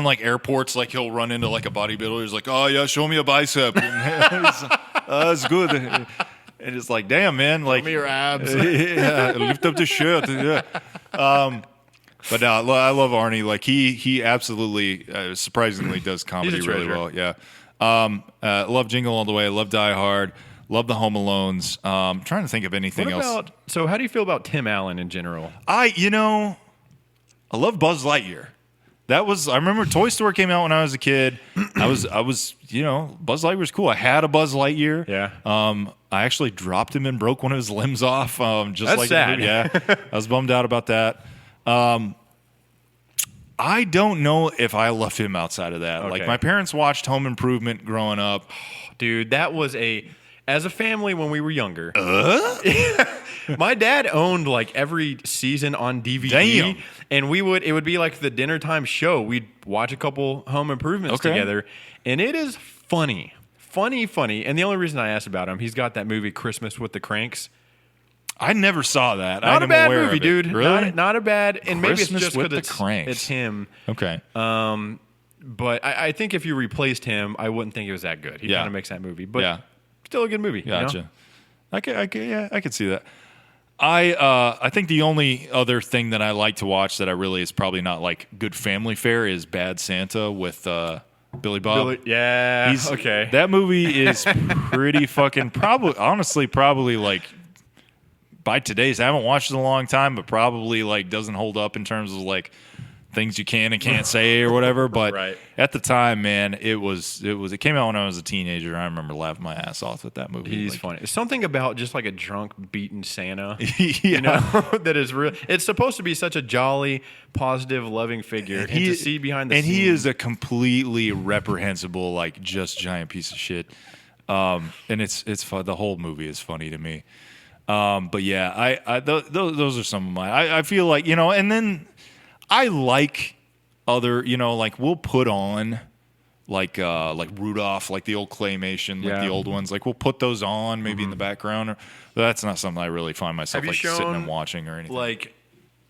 like airports. Like he'll run into like a bodybuilder. He's like, oh yeah, show me a bicep. That's good. And it's like, damn man, like show me your abs. Lift up the shirt. Yeah. But no, I love Arnie. Like he absolutely, surprisingly does comedy really well. Yeah. Love Jingle All the Way. Love Die Hard. Love the Home Alones. Trying to think of anything else. So how do you feel about Tim Allen in general? I love Buzz Lightyear. That was, I remember Toy Story came out when I was a kid. I was, Buzz Lightyear was cool. I had a Buzz Lightyear. Yeah. I actually dropped him and broke one of his limbs off. That's sad. Yeah. I was bummed out about that. I don't know if I left him outside of that. Okay. Like, my parents watched Home Improvement growing up. Dude, that was as a family when we were younger. My dad owned like every season on DVD. Damn. And it would be like the dinner time show. We'd watch a couple Home Improvements together. And it is funny. Funny. And the only reason I asked about him, he's got that movie Christmas with the Cranks. I never saw that. Not a bad movie, dude. Really? Not a bad. And maybe it's Christmas just with because the Cranks. it's him. Okay. But I think if you replaced him, I wouldn't think it was that good. He kind of makes that movie. But still a good movie. Gotcha. You know? I could see that. I think the only other thing that I like to watch that I really is probably not like good family fare is Bad Santa with Billy Bob. Okay. That movie is pretty fucking probably like by today's, I haven't watched it in a long time, but probably like doesn't hold up in terms of like things you can and can't say or whatever. But at the time, man, it came out when I was a teenager. I remember laughing my ass off at that movie. He's funny. It's something about just like a drunk, beaten Santa, yeah. that is real. It's supposed to be such a jolly, positive, loving figure, and to see behind the scenes. And he is a completely reprehensible, like just giant piece of shit. And it's fun. The whole movie is funny to me. But yeah, those are some of my. I feel like, and then I like other, like we'll put on like Rudolph, like the old claymation, like the old ones. Like we'll put those on maybe in the background. But that's not something I really find myself like sitting and watching or anything. Like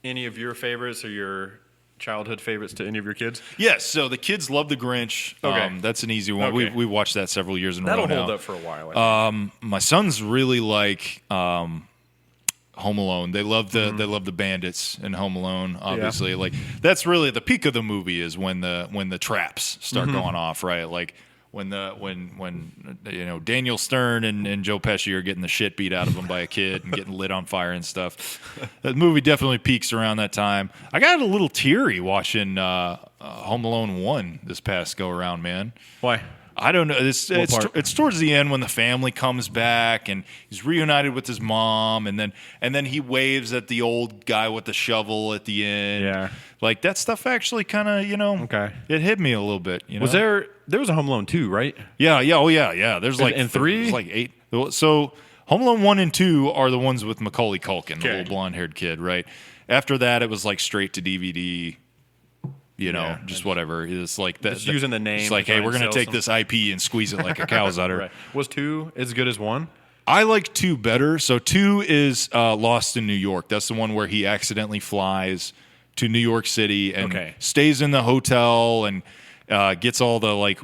any of your favorites or your childhood favorites to any of your kids? Yes. So the kids love The Grinch. Okay. That's an easy one. Okay. We watched that several years in a row now. That'll hold up for a while. My sons really like Home Alone. They love the bandits in Home Alone. Obviously, like that's really the peak of the movie is when the traps start going off, right? Like when Daniel Stern and Joe Pesci are getting the shit beat out of them by a kid and getting lit on fire and stuff. That movie definitely peaks around that time. I got a little teary watching Home Alone 1 this past go around, man. Why? I don't know. It's towards the end when the family comes back and he's reunited with his mom, and then he waves at the old guy with the shovel at the end. Yeah, like that stuff actually kind of okay. It hit me a little bit. Was there was a Home Alone 2, right? Yeah. Oh yeah. There's like and 3. There's like 8. So Home Alone 1 and 2 are the ones with Macaulay Culkin, the little blonde-haired kid, right? After that, it was like straight to DVD. Just whatever. It's like that. Just using the name. It's like, hey, we're gonna take this IP and squeeze it like a cow's udder. Right. Was 2 as good as 1? I like 2 better. So 2 is Lost in New York. That's the one where he accidentally flies to New York City and stays in the hotel and gets all the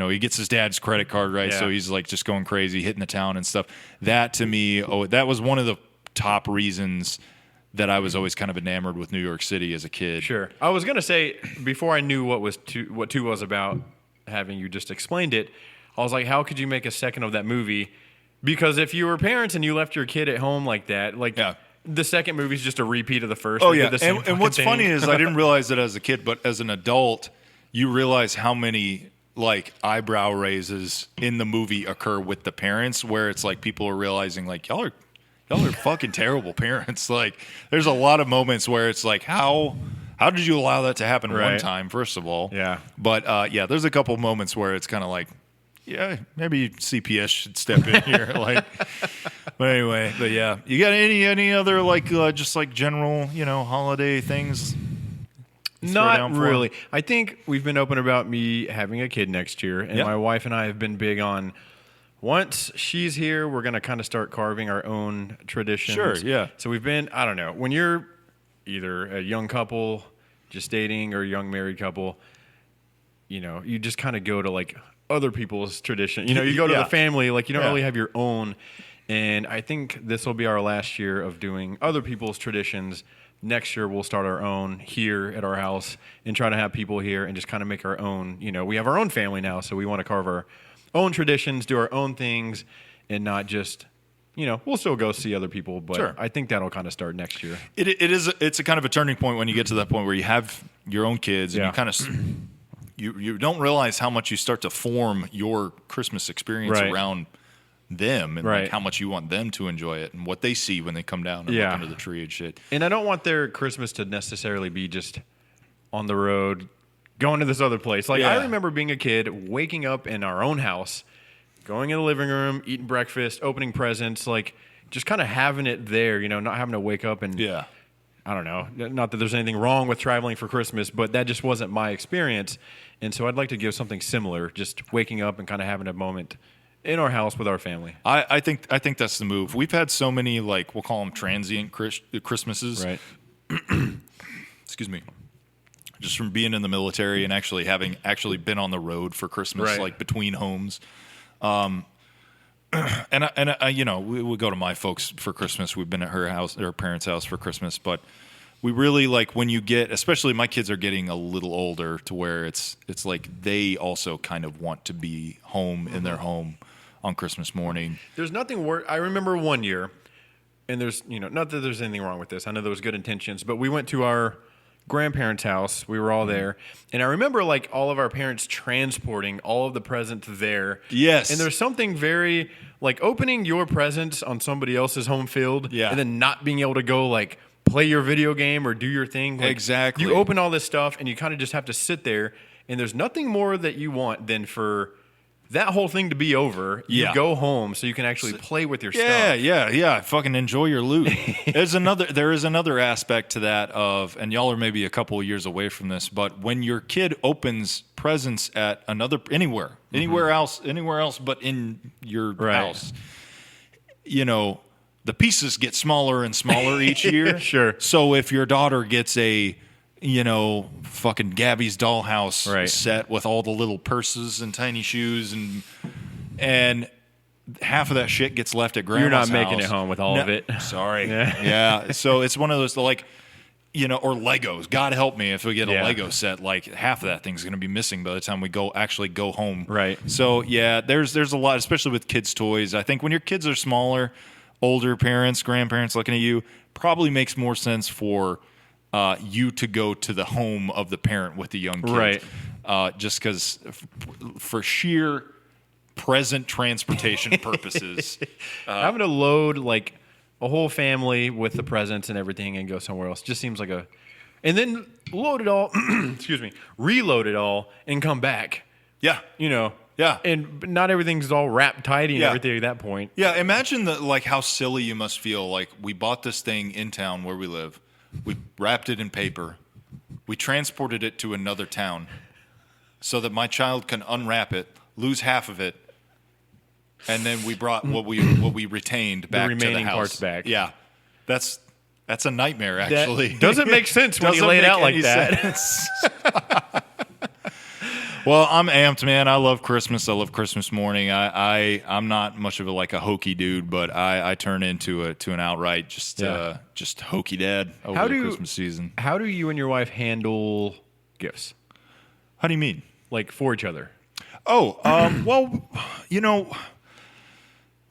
he gets his dad's credit card, right? Yeah. So he's like just going crazy, hitting the town and stuff. That to me, that was one of the top reasons that I was always kind of enamored with New York City as a kid. Sure. I was gonna say before I knew what 2 was about, having you just explained it, I was like, how could you make a second of that movie? Because if you were parents and you left your kid at home like that, the second movie is just a repeat of the first. Oh yeah. And what's funny is I didn't realize it as a kid, but as an adult, you realize how many like eyebrow raises in the movie occur with the parents, where it's like people are realizing like y'all are fucking terrible parents. Like, there's a lot of moments where it's like, how did you allow that to happen one time, first of all? Yeah. But, there's a couple moments where it's kind of like, yeah, maybe CPS should step in here. But anyway, you got any other, just like general, holiday things? Not really. I think we've been open about me having a kid next year, and my wife and I have been big on, once she's here, we're going to kind of start carving our own traditions. Sure, yeah. So we've been, I don't know, when you're either a young couple just dating or a young married couple, you just kind of go to like other people's tradition. You go to the family, like you don't really have your own. And I think this will be our last year of doing other people's traditions. Next year, we'll start our own here at our house and try to have people here and just kind of make our own. We have our own family now, so we want to carve our own traditions, do our own things, and not just we'll still go see other people, but Sure. I think that'll kind of start next year. It's a kind of a turning point when you get to that point where you have your own kids and Yeah. you kind of you don't realize how much you start to form your Christmas experience Right. around them and Right. like how much you want them to enjoy it and what they see when they come down and Yeah. look under the tree and shit. And I don't want their Christmas to necessarily be just on the road, going to this other place. Like, Yeah. I remember being a kid, waking up in our own house, going in the living room, eating breakfast, opening presents, like just kind of having it there, not having to wake up and, Yeah. I don't know, not that there's anything wrong with traveling for Christmas, but that just wasn't my experience. And so I'd like to give something similar, just waking up and kind of having a moment in our house with our family. I think that's the move. We've had so many, like, we'll call them transient Christmases. Right. Excuse me. Just from being in the military and having been on the road for Christmas, Right. like between homes. And I, we go to my folks for Christmas. We've been at her parents' house for Christmas, but we really like when you get, especially my kids are getting a little older to where it's like they also kind of want to be home in their home on Christmas morning. There's nothing worse. I remember one year, and there's, not that there's anything wrong with this. I know there was good intentions, but we went to our grandparents' house. We were all there. And I remember like all of our parents transporting all of the presents there. Yes. And there's something very like opening your presents on somebody else's home field. Yeah. And then not being able to go like play your video game or do your thing. Like, Exactly. You open all this stuff and you kind of just have to sit there. And there's nothing more that you want than for that whole thing to be over. Yeah. You go home so you can actually play with your Yeah, stuff. yeah. Fucking enjoy your loot. There is another aspect to that and y'all are maybe a couple of years away from this, but when your kid opens presents at anywhere else but in your house, the pieces get smaller and smaller each year. Sure. So if your daughter gets a fucking Gabby's dollhouse Right. set with all the little purses and tiny shoes and half of that shit gets left at grandma's You're not house. making it home with all of it. Sorry. Yeah. Yeah. So it's one of those like, or Legos. God help me if we get a Yeah. Lego set, like half of that thing's going to be missing by the time we go home. Right. So yeah, there's a lot, especially with kids' toys. I think when your kids are smaller, older parents, grandparents looking at you, probably makes more sense for you to go to the home of the parent with the young kids. Right. Just because for sheer present transportation purposes. Having to load like a whole family with the presents and everything and go somewhere else just seems like and then load it all, reload it all and come back. Yeah. Yeah. And not everything's all wrapped tidy and Yeah. everything at that point. Yeah, imagine how silly you must feel. Like, we bought this thing in town where we live. We wrapped it in paper. We transported it to another town so that my child can unwrap it, lose half of it, and then we brought what we retained back to the remaining house. parts back. Yeah, that's a nightmare. Actually, That doesn't make sense when you Doesn't lay it make out like any that. sense. Well, I'm amped, man. I love Christmas. I love Christmas morning. I'm not much of a hokey dude, but I turn into an outright just hokey dad over the Christmas season. How do you and your wife handle gifts? How do you mean? Like for each other? Oh, well,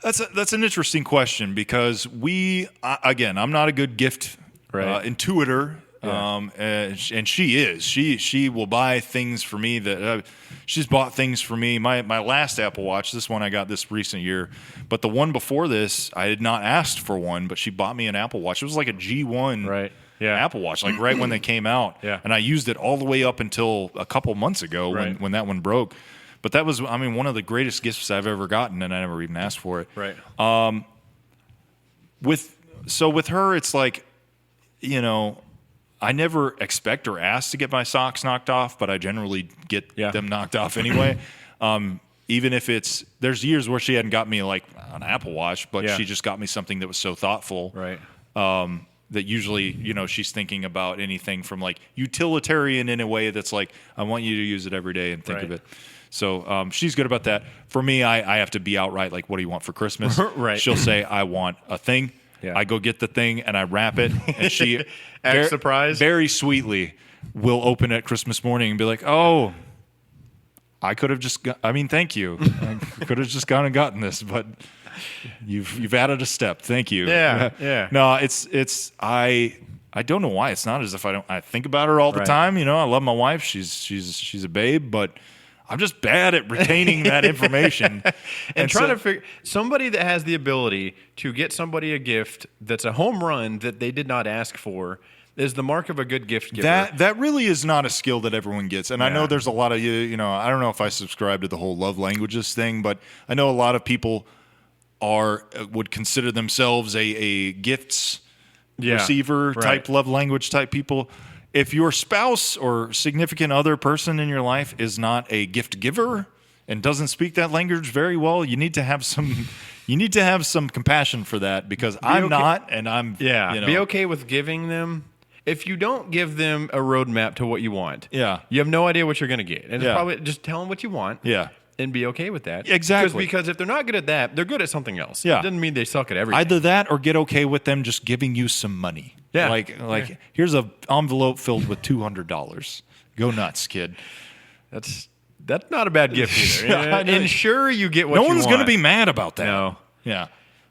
that's an interesting question because I'm not a good gift intuitor. Yeah. And she is. She will buy things for me that she's bought things for me. My last Apple Watch, this one I got this recent year, but the one before this, I had not asked for one, but she bought me an Apple Watch. It was like a G1 Right. Yeah. Apple Watch, like right when they came out. Yeah. And I used it all the way up until a couple months ago Right. when that one broke. But that was, one of the greatest gifts I've ever gotten, and I never even asked for it. Right. With her, it's like, I never expect or ask to get my socks knocked off, but I generally get them knocked off anyway. Even if there's years where she hadn't got me like an Apple Watch, but she just got me something that was so thoughtful. Right. That usually, she's thinking about anything from like utilitarian in a way that's like, I want you to use it every day and think of it. So she's good about that. For me, I have to be outright like, what do you want for Christmas? Right. She'll say, I want a thing. Yeah. I go get the thing and I wrap it. And she, Act surprised. very sweetly, will open it Christmas morning and be like, oh, I could have just thank you. I could have just gone and gotten this, but You've added a step. Thank you. Yeah. No, it's I don't know why. It's not as if I think about her all the Right. time. I love my wife. She's a babe, but I'm just bad at retaining that information and trying to figure somebody that has the ability to get somebody a gift that's a home run that they did not ask for is the mark of a good gift giver. That really is not a skill that everyone gets. And I know there's a lot of I don't know if I subscribe to the whole love languages thing, but I know a lot of people would consider themselves a gifts receiver type love language type people. If your spouse or significant other person in your life is not a gift giver and doesn't speak that language very well, you need to have some compassion for that, because I'm not, and I'm be okay with giving them. If you don't give them a roadmap to what you want, you have no idea what you're going to get, and it's probably just tell them what you want. And be okay with that. Exactly. Because if they're not good at that, they're good at something else. Yeah. It doesn't mean they suck at everything. Either that or get okay with them just giving you some money. Yeah. Like here's an envelope filled with $200. Go nuts, kid. That's not a bad gift either. Ensure you get what you want. No one's going to be mad about that. No. Yeah.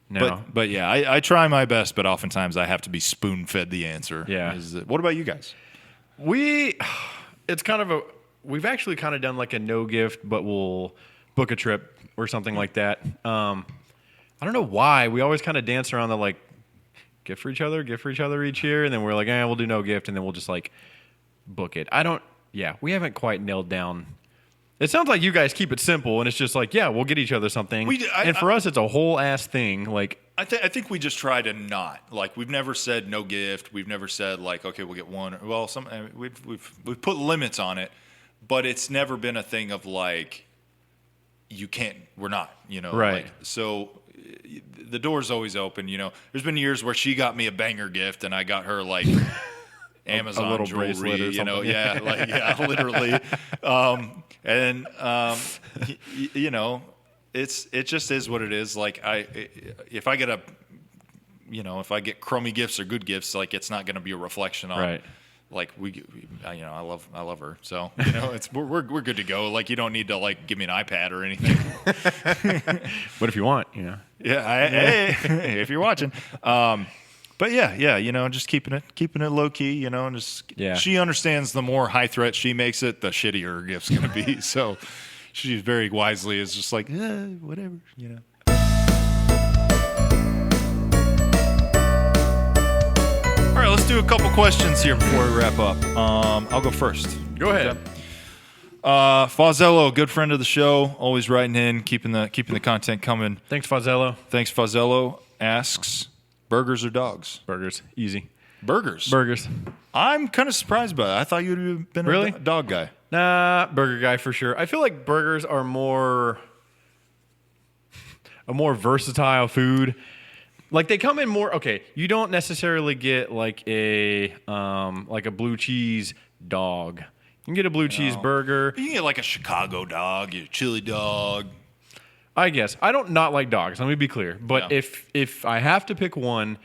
No. But yeah, I try my best, but oftentimes I have to be spoon-fed the answer. Yeah. What about you guys? We've actually kind of done like a no gift, but we'll book a trip or something like that. I don't know why. We always kind of dance around the like gift for each other each year. And then we're like, we'll do no gift. And then we'll just like book it. We haven't quite nailed down. It sounds like you guys keep it simple and it's just like, we'll get each other something. And for us, it's a whole ass thing. Like, I think we just try to not, like, we've never said no gift. We've never said like, okay, we'll get one. Well, we've put limits on it. But it's never been a thing of like, we're not, Right. Like, so the door's always open, There's been years where she got me a banger gift and I got her like Amazon a little jewelry, bracelet or something. Literally. It just is what it is. Like if I get crummy gifts or good gifts, like it's not going to be a reflection on right. Like I love her, so we're good to go. Like you don't need to like give me an iPad or anything. But if you want, hey, if you're watching, but just keeping it low key, and she understands the more high threat she makes it, the shittier her gift's gonna be. So she very wisely is just like whatever, All right, let's do a couple questions here before we wrap up. I'll go first. Go ahead. Fazzello, good friend of the show, always writing in, keeping the content coming. Thanks, Fazzello. Asks, burgers or dogs? Burgers. Easy. Burgers. I'm kind of surprised by that. I thought you'd have been really? a dog guy. Nah, burger guy for sure. I feel like burgers are a more versatile food. Like they come in more. Okay, you don't necessarily get like a blue cheese dog. You can get a blue cheese burger. You can get like a Chicago dog, a chili dog. I guess I don't not like dogs. Let me be clear. But if I have to pick one,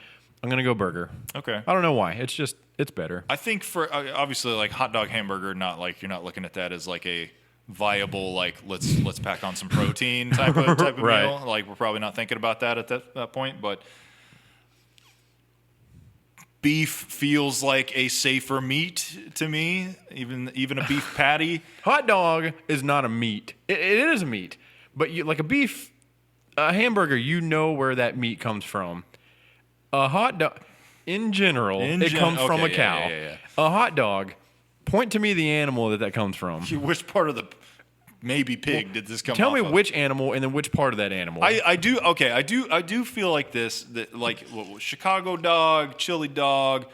I'm gonna go burger. Okay. I don't know why. It's better. I think for obviously like hot dog hamburger, not like you're not looking at that as like a viable like let's pack on some protein type of right. meal. Like we're probably not thinking about that at that point, but beef feels like a safer meat to me, even a beef patty. Hot dog is not a meat. It is a meat, but like a hamburger, where that meat comes from. A hot dog, in general, it comes from a cow. Yeah. A hot dog, point to me the animal that comes from. Which part of the maybe pig did this come Tell off me of? which animal and then which part of that animal. I do feel like this, that like Chicago dog, chili dog,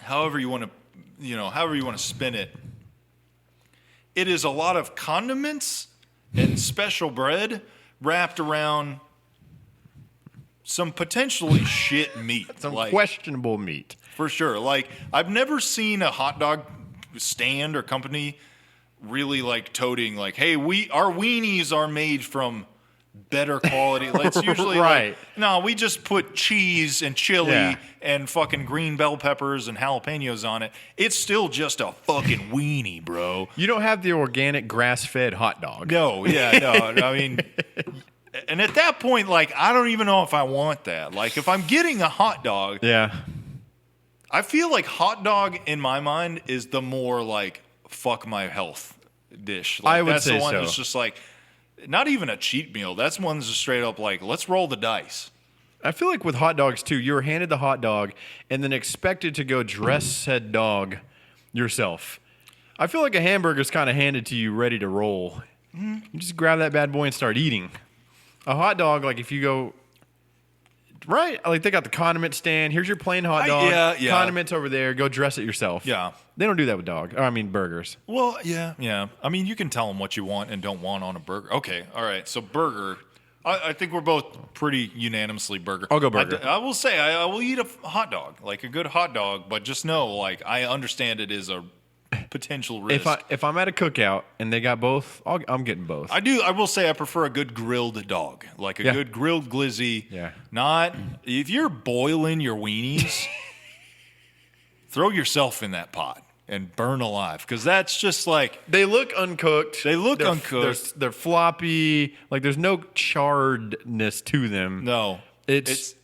however you want to spin it. It is a lot of condiments and special bread wrapped around some potentially shit meat. Some questionable meat. For sure. Like I've never seen a hot dog stand or company really like toting like, hey, our weenies are made from better quality. Like, it's usually right. No, we just put cheese and chili and fucking green bell peppers and jalapenos on it. It's still just a fucking weenie, bro. You don't have the organic grass-fed hot dog. No, I mean, And at that point, like, I don't even know if I want that. Like, if I'm getting a hot dog, Yeah. I feel like hot dog in my mind is the more like fuck my health dish. Like, I would that's say the one so. that's just like not even a cheat meal. That's one's just straight up like, let's roll the dice. I feel like with hot dogs too, you're handed the hot dog and then expected to go dress said dog yourself. I feel like a hamburger's kind of handed to you ready to roll. You just grab that bad boy and start eating. A hot dog, like if you go right, like they got the condiment stand. Here's your plain hot dog. Yeah. Condiments over there. Go dress it yourself. Yeah. They don't do that with burgers. Well, yeah. I mean, you can tell them what you want and don't want on a burger. Okay, all right. So burger. I think we're both pretty unanimously burger. I'll go burger. I will say I will eat a hot dog, like a good hot dog, but just know, like, I understand it is a potential risk. If I'm at a cookout and they got both, I'm getting both. I will say I prefer a good grilled dog, like a good grilled glizzy. Yeah. Not if you're boiling your weenies, throw yourself in that pot and burn alive, because that's just like They look uncooked. They're uncooked. They're floppy. Like there's no charredness to them. no. It's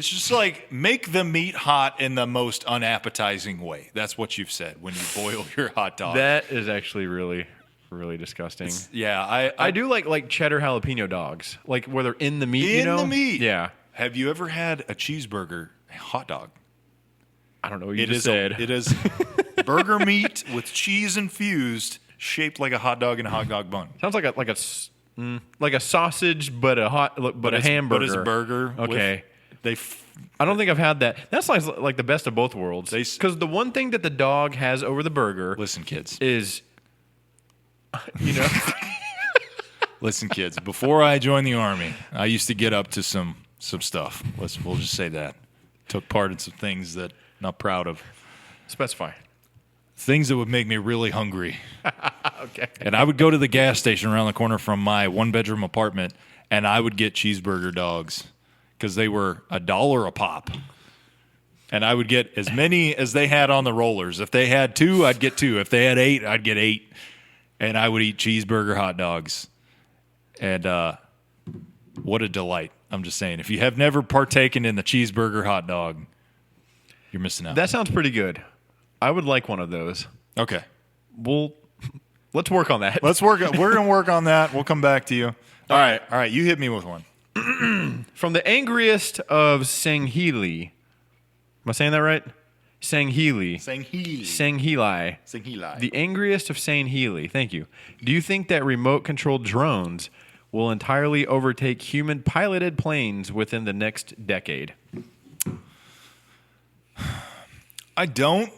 just like make the meat hot in the most unappetizing way. That's what you've said when you boil your hot dog. that is actually really, really disgusting. Yeah, I do like cheddar jalapeno dogs, like where they're in the meat. In the meat. Yeah. Have you ever had a cheeseburger hot dog? I don't know what you It just is said. it is burger meat with cheese infused, shaped like a hot dog in a hot dog bun. Sounds like a sausage, but a hamburger. But it's a burger. Okay. With, I don't think I've had that. That sounds like the best of both worlds. They- Because the one thing that the dog has over the burger listen, kids. is, you know, Listen, kids. Before I joined the army, I used to get up to some stuff. We'll just say that. Took part in some things that I'm not proud of. specify. Things that would make me really hungry. Okay. And I would go to the gas station around the corner from my one-bedroom apartment, and I would get cheeseburger dogs because they were $1 a pop. And I would get as many as they had on the rollers. If they had 2, I'd get 2. If they had 8, I'd get 8. And I would eat cheeseburger hot dogs. And what a delight. I'm just saying, if you have never partaken in the cheeseburger hot dog, you're missing out. That sounds pretty good. I would like one of those. Okay. Let's work on that. We're going to work on that. We'll come back to you. All right. You hit me with one. From the angriest of Sanghili. Am I saying that right? Sanghili. Sanghili. The angriest of Sanghili. Thank you. Do you think that remote-controlled drones will entirely overtake human-piloted planes within the next decade? I don't,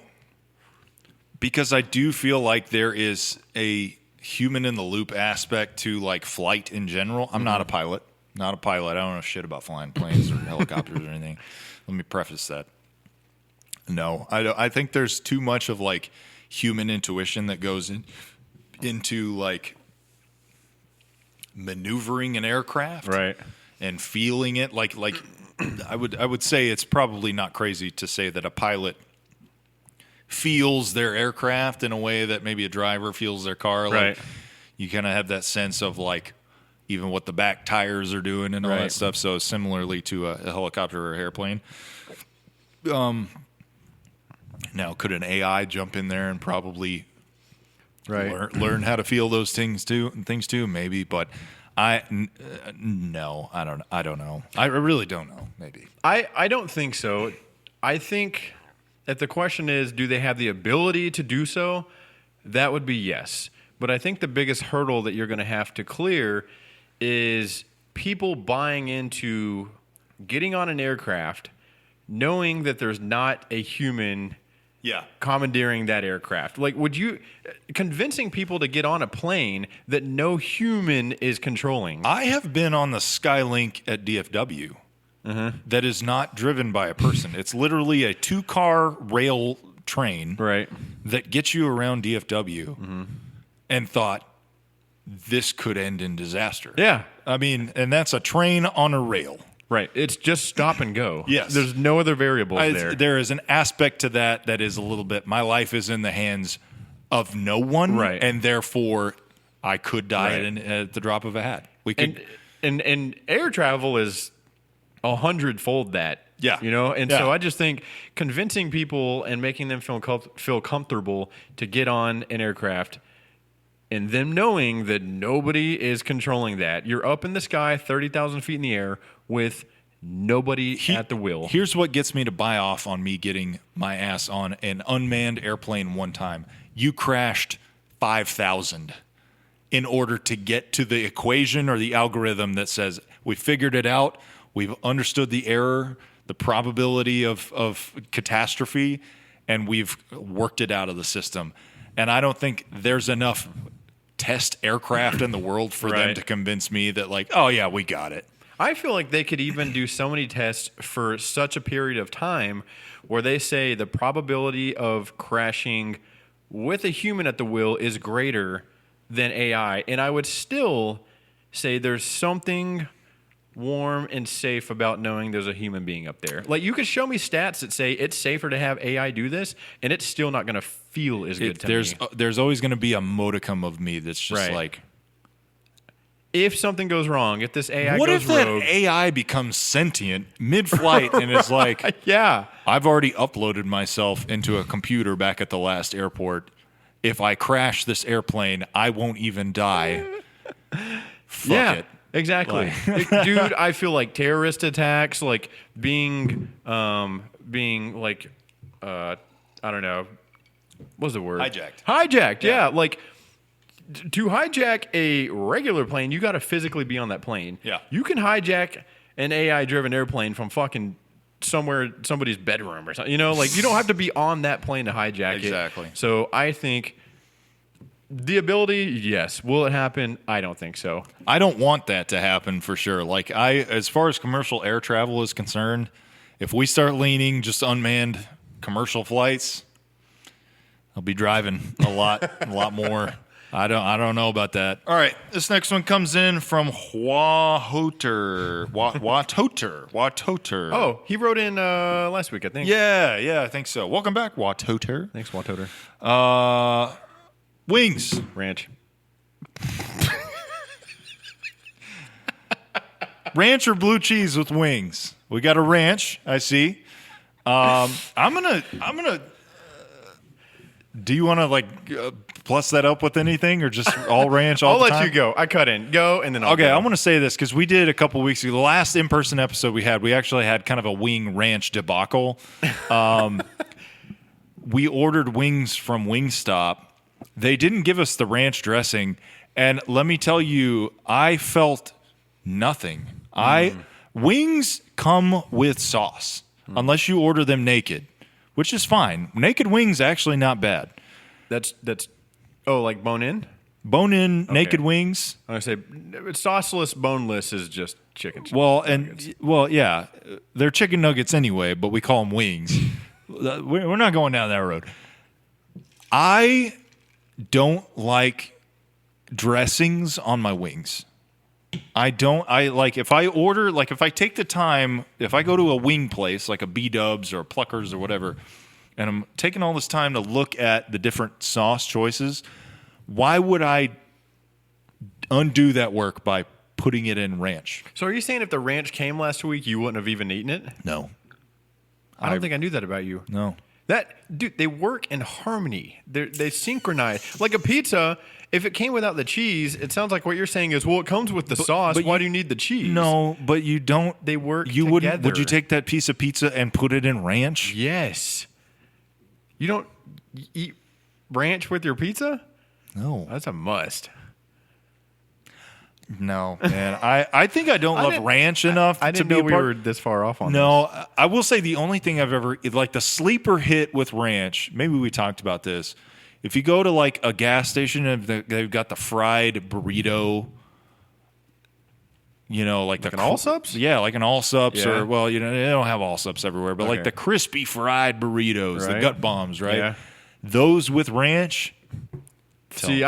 because I do feel like there is a human-in-the-loop aspect to, like, flight in general. I'm not a pilot. I don't know shit about flying planes or helicopters or anything. Let me preface that. No, I think there's too much of like human intuition that goes into like maneuvering an aircraft, Right. and feeling it. Like I would say it's probably not crazy to say that a pilot feels their aircraft in a way that maybe a driver feels their car. Right. Like you kind of have that sense of like even what the back tires are doing and all that Right. stuff. So similarly to a helicopter or airplane. Now, could an AI jump in there and probably learn how to feel those things too? Maybe, but no, I don't know. I really don't know. Maybe I don't think so. I think if the question is, do they have the ability to do so? That would be yes. But I think the biggest hurdle that you're going to have to clear is people buying into getting on an aircraft, knowing that there's not a human commandeering that aircraft. Like, convincing people to get on a plane that no human is controlling? I have been on the Skylink at DFW that is not driven by a person. It's literally a 2-car rail train that gets you around DFW and thought, this could end in disaster. Yeah. I mean, and that's a train on a rail. Right. It's just stop and go. Yes. There's no other variables there. There is an aspect to that is a little bit, my life is in the hands of no one. Right. And therefore, I could die at the drop of a hat. And air travel is 100-fold that. Yeah. And so I just think convincing people and making them feel comfortable to get on an aircraft and them knowing that nobody is controlling that. You're up in the sky, 30,000 feet in the air with nobody at the wheel. Here's what gets me to buy off on me getting my ass on an unmanned airplane one time. You crashed 5,000 in order to get to the equation or the algorithm that says we figured it out, we've understood the error, the probability of catastrophe, and we've worked it out of the system. And I don't think there's enough test aircraft in the world for them to convince me that, like, oh, yeah, we got it. I feel like they could even do so many tests for such a period of time where they say the probability of crashing with a human at the wheel is greater than AI. And I would still say there's something warm and safe about knowing there's a human being up there. Like, you could show me stats that say it's safer to have AI do this, and it's still not going to feel as good to me. There's always going to be a modicum of me that's just like, if something goes wrong, if this AI what goes if that rogue, AI becomes sentient mid-flight and is like, yeah, I've already uploaded myself into a computer back at the last airport. If I crash this airplane, I won't even die. Fuck it. Exactly. Dude, I feel like terrorist attacks, like being like, I don't know, what's the word? Hijacked, yeah. Like, to hijack a regular plane, you got to physically be on that plane. Yeah. You can hijack an AI-driven airplane from fucking somewhere, somebody's bedroom or something. Like, you don't have to be on that plane to hijack it. Exactly. So I think the ability, yes. Will it happen? I don't think so. I don't want that to happen for sure. Like, as far as commercial air travel is concerned, if we start leaning just unmanned commercial flights, I'll be driving a lot more. I don't know about that. All right, this next one comes in from Watoter. Watoter. Oh, he wrote in last week, I think. Yeah, I think so. Welcome back, Watoter. Thanks, Watoter. Wings. Ranch. Ranch or blue cheese with wings? We got a ranch, I see. I'm gonna. Do you want to plus that up with anything, or just all ranch all I'll the time? let you go. I cut in. Go, and then I'll go. I want to say this because we did a couple weeks ago. The last in-person episode we actually had kind of a wing ranch debacle. We ordered wings from Wingstop. They didn't give us the ranch dressing, and let me tell you, I felt nothing. Wings come with sauce unless you order them naked, which is fine. Naked wings actually not bad. That's like bone in? Bone in naked wings. I say sauceless, boneless is just chicken. Yeah, they're chicken nuggets anyway, but we call them wings. We're not going down that road. I don't like dressings on my wings. If I take the time, if I go to a wing place like a B-Dubs or a Pluckers or whatever, and I'm taking all this time to look at the different sauce choices, why would I undo that work by putting it in ranch? So are you saying if the ranch came last week, you wouldn't have even eaten it? No. I don't think I knew that about you. No. Dude, they work in harmony. They synchronize. Like a pizza, if it came without the cheese, it sounds like what you're saying is, well, it comes with the sauce. Why do you need the cheese? No, but you don't. They work You together. would you take that piece of pizza and put it in ranch? Yes. You don't eat ranch with your pizza? No. That's a must. No, man. I think I don't love ranch enough I to didn't be know a we part. were this far off on this. No, I will say the only thing I've ever, like the sleeper hit with ranch, maybe we talked about this. If you go to like a gas station and they've got the fried burrito, like an Allsups? Yeah, like an Allsups Yeah. or, they don't have Allsups everywhere, but like the crispy fried burritos, the Right. gut bombs, right? Yeah. Those with ranch. See,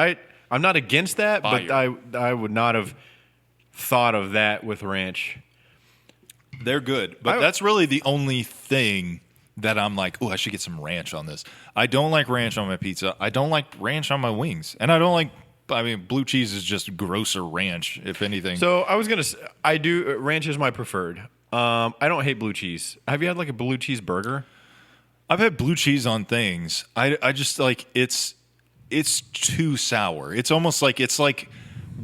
I'm not against that, but I would not have thought of that with ranch. They're good, but that's really the only thing that I'm like, oh, I should get some ranch on this. I don't like ranch on my pizza. I don't like ranch on my wings, and I don't like I mean, blue cheese is just grosser ranch, if anything. So I was gonna. Ranch is my preferred. I don't hate blue cheese. Have you had like a blue cheese burger? I've had blue cheese on things. I just like it's too sour. It's almost like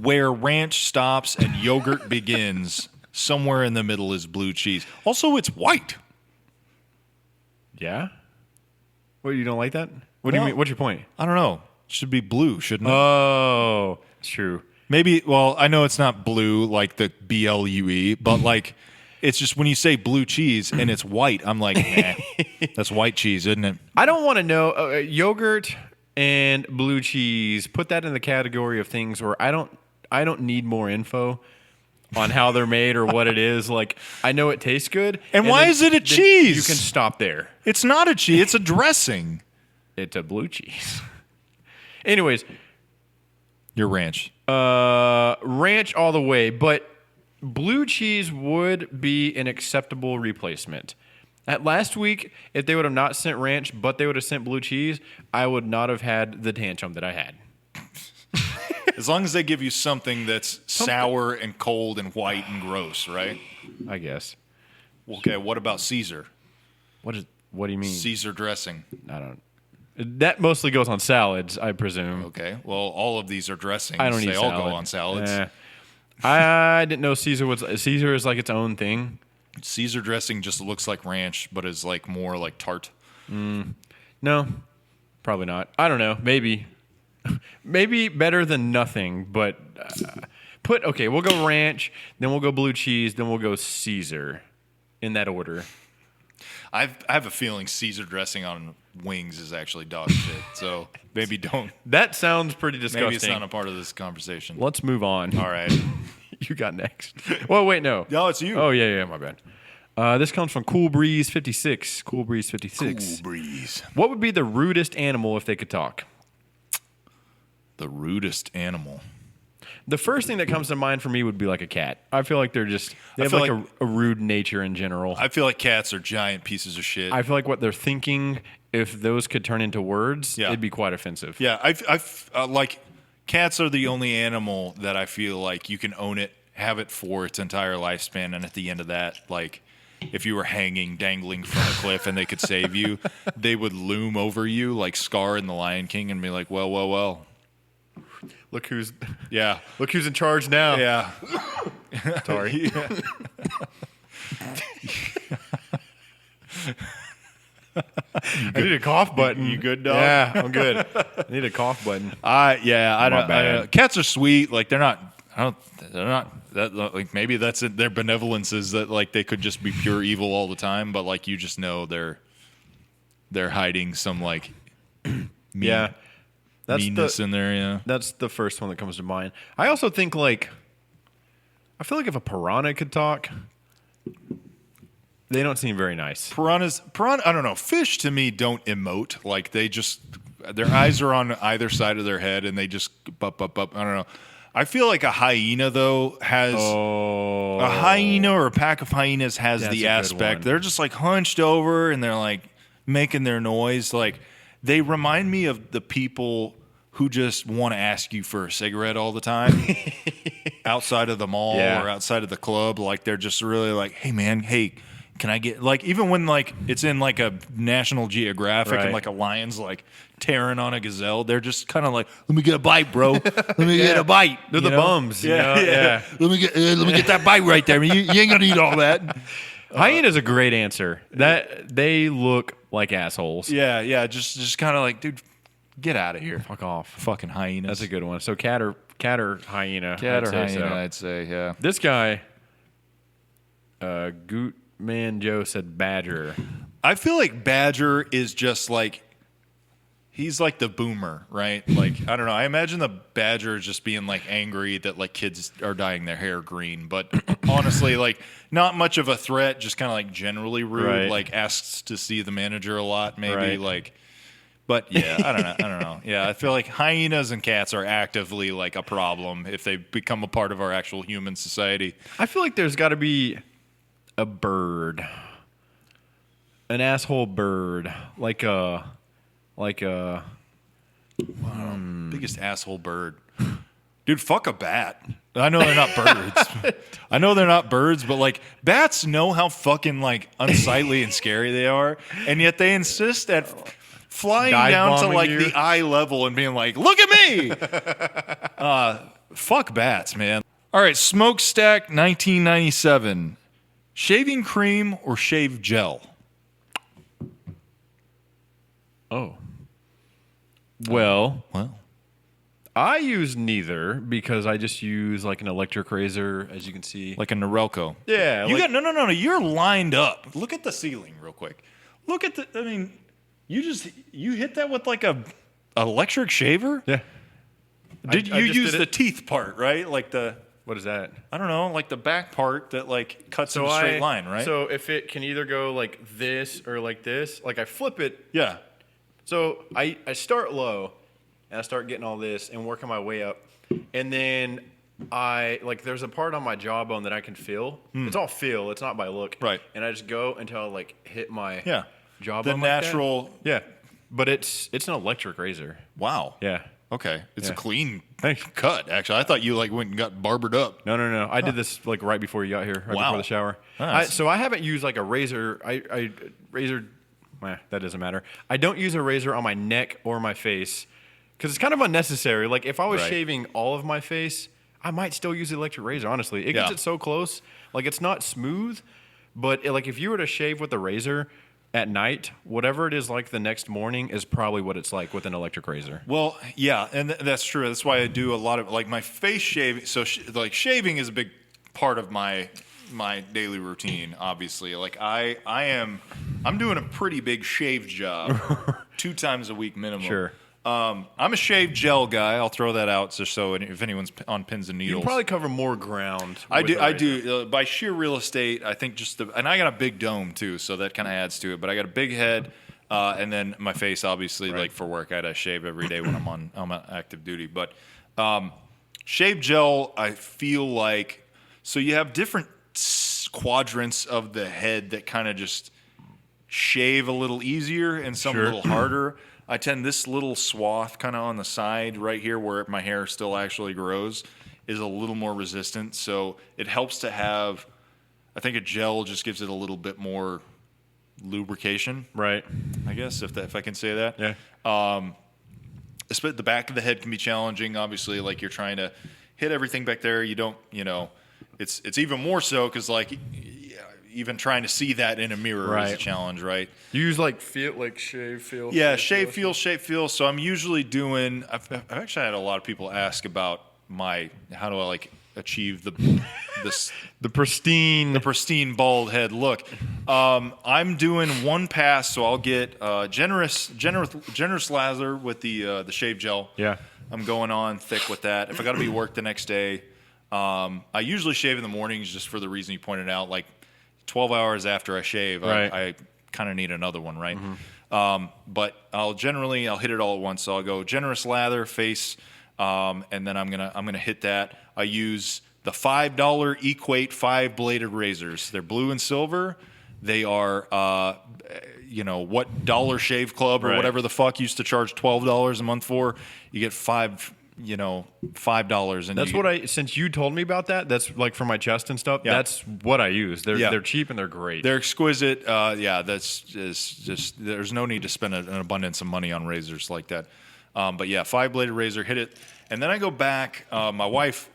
where ranch stops and yogurt begins. Somewhere in the middle is blue cheese. Also, it's white. Yeah. What, you don't like that? What do you mean? What's your point? I don't know. It should be blue, shouldn't it? Oh, true. Maybe. Well, I know it's not blue like the BLUE, but like it's just when you say blue cheese and it's white, I'm like, that's white cheese, isn't it? I don't want to know yogurt and blue cheese. Put that in the category of things where I don't need more info on how they're made or what it is. Like, I know it tastes good. And why is it a cheese? You can stop there. It's not a cheese. It's a dressing. It's a blue cheese. Anyways, your ranch. Ranch all the way, but blue cheese would be an acceptable replacement. At last week, if they would have not sent ranch, but they would have sent blue cheese, I would not have had the tantrum that I had. As long as they give you something that's sour and cold and white and gross, right? I guess. Okay, what about Caesar? What do you mean? Caesar dressing. I don't. That mostly goes on salads, I presume. Okay, well, all of these are dressings. I don't eat They all salad. go on salads. I didn't know Caesar is like its own thing. Caesar dressing just looks like ranch, but is like more like tart. No, probably not. I don't know. Maybe better than nothing. But we'll go ranch, then we'll go blue cheese, then we'll go Caesar, in that order. I have a feeling Caesar dressing on wings is actually dog shit. So maybe don't. That sounds pretty disgusting. Maybe it's not a part of this conversation. Let's move on. All right. You got next. Well, wait, no. No, it's you. Oh, yeah, my bad. This comes from Cool Breeze 56. Cool Breeze 56. Cool Breeze. What would be the rudest animal if they could talk? The rudest animal. The first thing that comes to mind for me would be like a cat. I feel like they have like a rude nature in general. I feel like cats are giant pieces of shit. I feel like what they're thinking, if those could turn into words, Yeah. it'd be quite offensive. Yeah, I've like cats are the only animal that I feel like you can own it, have it for its entire lifespan, and at the end of that, like if you were dangling from a cliff and they could save you, they would loom over you like Scar in The Lion King and be like, well. Look who's in charge now. Yeah. Sorry. Yeah. I need a cough button. You good, dog? Yeah, I'm good. I need a cough button. I don't bad. know. Cats are sweet. Like they're not that like maybe that's it, their benevolence is that like they could just be pure evil all the time, but like you just know they're hiding some like meanness in there, yeah. That's the first one that comes to mind. I also think I feel like if a piranha could talk, they don't seem very nice. Piranha, I don't know. Fish to me don't emote. Like they just, their eyes are on either side of their head and they just bup. I don't know. I feel like a hyena though has a hyena or a pack of hyenas has That's the a good aspect. one. They're just like hunched over and they're like making their noise. Like they remind me of the people who just want to ask you for a cigarette all the time outside of the mall or outside of the club. Like they're just really like, hey man, can I get like even when like it's in like a National Geographic and like a lion's like tearing on a gazelle, they're just kind of like, let me get a bite, bro. Let me get a bite. They're the bums. Yeah. Let me get that bite right there. You ain't gonna eat all that. Hyena's a great answer. That they look like assholes. Yeah. Just kind of like, dude, get out of here. Fuck off. Fucking hyenas. That's a good one. So cat or hyena. Cat or hyena, so. I'd say, yeah. This guy, Gootman Joe said badger. I feel like Badger is just like, he's like the boomer, right? Like, I don't know. I imagine the Badger just being like angry that like kids are dyeing their hair green. But honestly, like not much of a threat, just kind of like generally rude. Right. Like asks to see the manager a lot, maybe. Right. Like, but yeah, I don't know. Yeah, I feel like hyenas and cats are actively like a problem if they become a part of our actual human society. I feel like there's got to be a bird, an asshole bird, like a Biggest asshole bird. Dude, fuck a bat. I know they're not birds. I know they're not birds, but like bats know how fucking like unsightly and scary they are, and yet they insist at flying Dive down to bombing like you. the eye level and being like, "Look at me!" Fuck bats, man. All right, Smokestack 1997. Shaving cream or shave gel? Oh. Well, Well, I use neither because I just use like an electric razor, as you can see. like a Norelco. Yeah, You like- got no. You're lined up. Look at the ceiling real quick. Look at the. I mean, you hit that with like a electric shaver. Yeah. Did I you just use did the it. teeth part, right? Like the What is that? I don't know, like the back part that like cuts in a straight line, right? So if it can either go like this or like this, like I flip it. yeah. So I start low and I start getting all this and working my way up. And then there's a part on my jawbone that I can feel. It's all feel. It's not by look. Right. And I just go until I like hit my Yeah. jawbone. The like that. natural. Yeah. But it's an electric razor. Wow. Yeah. Okay. It's a Yeah. clean cut, actually. I thought you like went and got barbered up. No. I did this like right before you got here, right Wow. before the shower. Nice. So I haven't used like a razor. That doesn't matter. I don't use a razor on my neck or my face because it's kind of unnecessary. Like if I was Right. shaving all of my face, I might still use the electric razor. Honestly, it gets Yeah. it so close. Like it's not smooth, but like if you were to shave with a razor at night, whatever it is like the next morning is probably what it's like with an electric razor. Well, yeah, and that's true. That's why I do a lot of like my face shaving. So like shaving is a big part of my daily routine. Obviously, like I'm doing a pretty big shave job 2 times a week minimum. Sure. I'm a shave gel guy. I'll throw that out just so if anyone's on pins and You needles. can probably cover more ground. I with do. a I razor. do. By sheer real estate, I think and I got a big dome too, so that kind of adds to it. But I got a big head, and then my face, obviously, like for work, I got to shave every day when I'm on active duty. But shave gel, I feel like, so you have different quadrants of the head that kind of just shave a little easier and some a Sure. little harder. I tend this little swath kind of on the side right here where my hair still actually grows is a little more resistant. So it helps to have, I think a gel just gives it a little bit more lubrication, Right. I guess, if I can say that. Yeah. The back of the head can be challenging, obviously, like you're trying to hit everything back there. You don't, it's even more so because like even trying to see that in a mirror is a Right. challenge, right? You use like shave, feel. Yeah, shape, feel. So I'm usually doing. I've actually had a lot of people ask about how do I like achieve the pristine bald head look. I'm doing one pass, so I'll get generous lather with the shave gel. Yeah. I'm going on thick with that. If I got to be work the next day, I usually shave in the mornings just for the reason you pointed out. Like 12 hours after I shave, Right. I kind of need another one, right? But I'll hit it all at once. So I'll go generous lather, face, and then I'm gonna hit that. I use the $5 Equate 5-bladed razors. They're blue and silver. They are, what Dollar Shave Club or Right. whatever the fuck used to charge $12 a month for. You get $5. And That's since you told me about that, that's like for my chest and stuff. Yeah. That's what I use. Yeah. They're cheap and they're great. They're exquisite. That's just there's no need to spend an abundance of money on razors like that. But yeah, 5-bladed razor, hit it, and then I go back. My wife,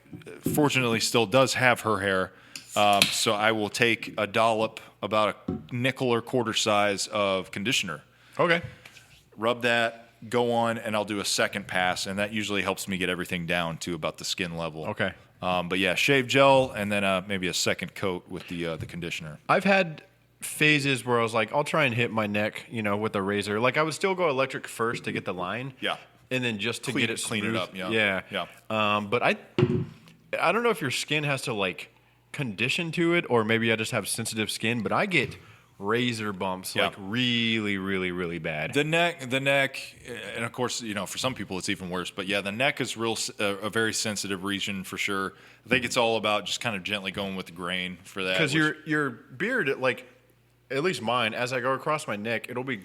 fortunately, still does have her hair, so I will take a dollop, about a nickel or quarter size of conditioner, Okay. rub that, go on, and I'll do a second pass, and that usually helps me get everything down to about the skin level. Okay. But yeah, shave gel, and then maybe a second coat with the conditioner. I've had phases where I was like, I'll try and hit my neck, with a razor. Like I would still go electric first to get the line. Yeah. And then just to Clean- get it clean it smooth. up, yeah. Yeah. But I don't know if your skin has to like condition to it, or maybe I just have sensitive skin. But I get razor bumps Yeah. like really, really, really bad. The neck, and of course, for some people it's even worse. But yeah, the neck is a very sensitive region for sure. I think it's all about just kind of gently going with the grain for that. Because your beard, like at least mine, as I go across my neck, it'll be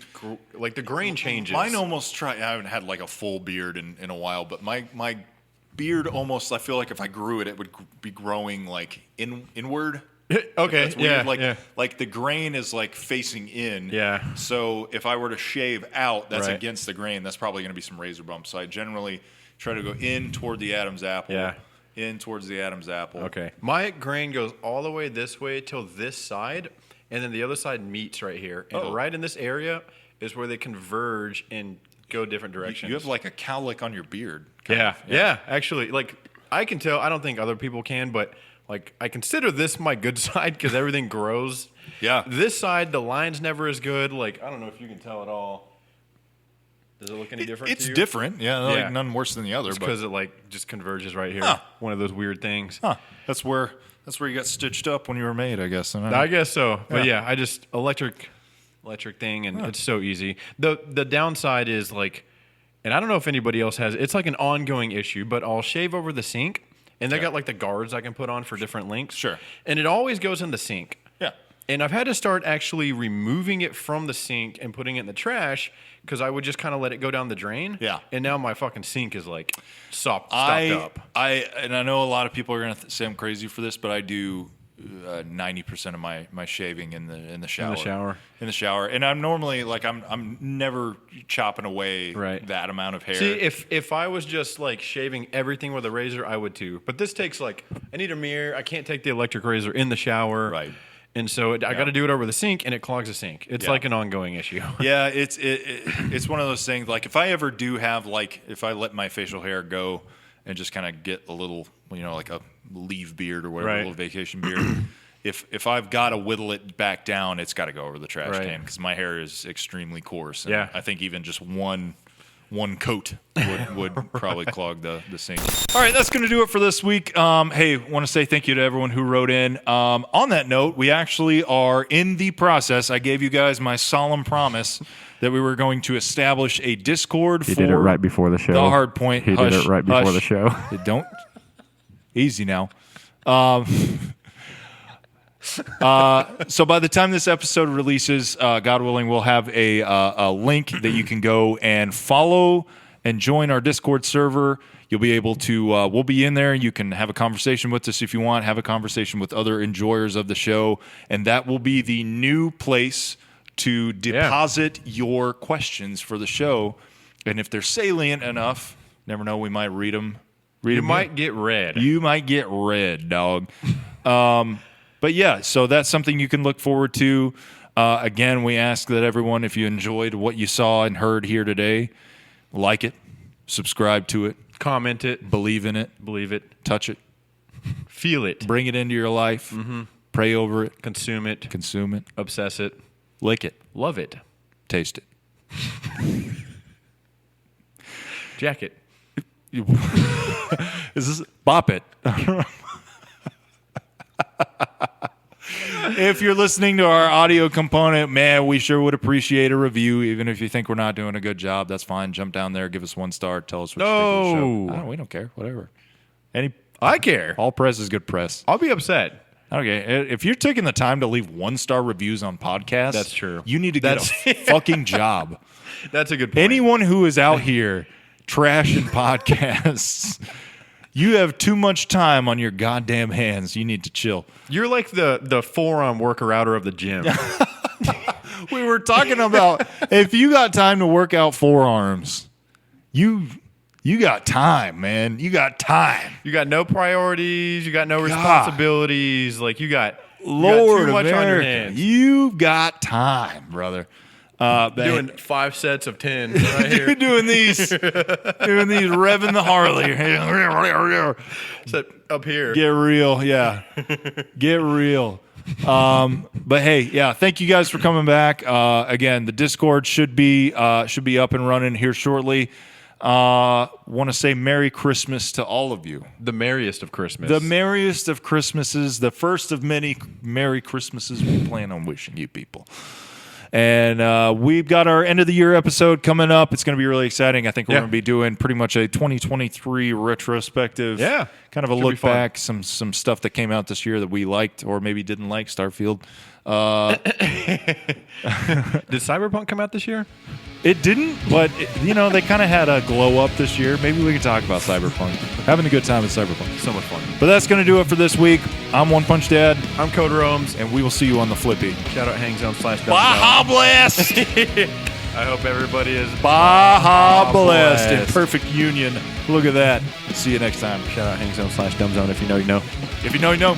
like the grain changes. Mine almost I haven't had like a full beard in a while, but my beard almost, I feel like if I grew it, it would be growing like inward. Okay. That's weird. Yeah. Like the grain is like facing in. Yeah. So if I were to shave out, that's Right. against the grain. That's probably going to be some razor bumps. So I generally try to go in toward the Adam's apple. Yeah. In towards the Adam's apple. Okay. My grain goes all the way this way till this side, and then the other side meets right here. And right in this area is where they converge and go different directions. You have like a cowlick on your beard. Yeah. Actually, like I can tell. I don't think other people can, but like I consider this my good side because everything grows. Yeah. This side, the line's never as good. Like I don't know if you can tell at all. Does it look any different It's to you? different. Yeah, like none worse than the other. Because it like just converges right here. Huh. One of those weird things. Huh. That's where you got stitched up when you were made, I guess. I guess so. But yeah, I just electric thing, and it's so easy. The downside is like, and I don't know if anybody else has, it's like an ongoing issue, but I'll shave over the sink, and they got like the guards I can put on for different lengths. Sure. And it always goes in the sink. Yeah. And I've had to start actually removing it from the sink and putting it in the trash because I would just kind of let it go down the drain. Yeah. And now my fucking sink is like stopped up. And I know a lot of people are going to say I'm crazy for this, but I do 90% of my shaving in the shower. In the shower. And I'm normally like I'm never chopping away that amount of hair. See, if I was just like shaving everything with a razor, I would too. But this takes like I need a mirror. I can't take the electric razor in the shower. Right. And so I got to do it over the sink, and it clogs the sink. It's like an ongoing issue. Yeah, it's one of those things. Like if I ever do have if I let my facial hair go and just kind of get a little, like a leave beard or whatever, a little vacation beard. If I've got to whittle it back down, it's got to go over the trash can because my hair is extremely coarse. And I think even just one coat would probably clog the sink. All right, that's going to do it for this week. Hey, want to say thank you to everyone who wrote in. On that note, we actually are in the process. I gave you guys my solemn promise that we were going to establish a Discord He did it right before the show. The Hardpoint. He did it right before the show. Don't. Easy now. So by the time this episode releases, God willing, we'll have a link that you can go and follow and join our Discord server. You'll be able to, we'll be in there. You can have a conversation with us if you want, have a conversation with other enjoyers of the show. And that will be the new place to deposit your questions for the show. And if they're salient enough, never know, we might read them. You might get read. You might get read, dog. But yeah, so that's something you can look forward to. Again, we ask that everyone, if you enjoyed what you saw and heard here today, like it, subscribe to it, comment it, believe in it, touch it, feel it, bring it into your life, pray over it, consume it, obsess it, lick it, love it, taste it, jack it. Is this bop it? If you're listening to our audio component, man, we sure would appreciate a review. Even if you think we're not doing a good job, that's fine. Jump down there, give us 1 star, tell us what you think of the show. We don't care. Whatever. I care. All press is good press. I'll be upset. Okay, if you're taking the time to leave 1-star reviews on podcasts, that's true. You need to get a fucking job. That's a good point. Anyone who is out here trashing podcasts, you have too much time on your goddamn hands. You need to chill. You're like the forearm worker outer of the gym. We were talking about if you got time to work out forearms, you got time, man. You got time. You got no priorities. You got no responsibilities. Like you got Lord too much America, on your hands. You got time, brother. Doing 5 sets of 10 right here. doing these revving the Harley. Set up here. Get real, yeah. Get real. But hey, yeah, thank you guys for coming back. Again, the Discord should be up and running here shortly. Want to say Merry Christmas to all of you. The merriest of Christmas. The merriest of Christmases, the first of many Merry Christmases we plan on wishing you people. And we've got our end of the year episode coming up. It's going to be really exciting. I think we're going to be doing pretty much a 2023 retrospective. Yeah. Kind of a look back, some stuff that came out this year that we liked or maybe didn't like, Starfield. Did Cyberpunk come out this year? It didn't, but they kind of had a glow up this year. Maybe we can talk about Cyberpunk. Having a good time at Cyberpunk. So much fun. But that's going to do it for this week. I'm One Punch Dad, I'm Cody Romes. and we will see you on the Flippy. Shout out Hangzone / Baja Blast! I hope everybody is Baja Blast in blessed. perfect union. Look at that. See you next time. Shout out Hangzone / Dumbzone if you know, you know. If you know, you know.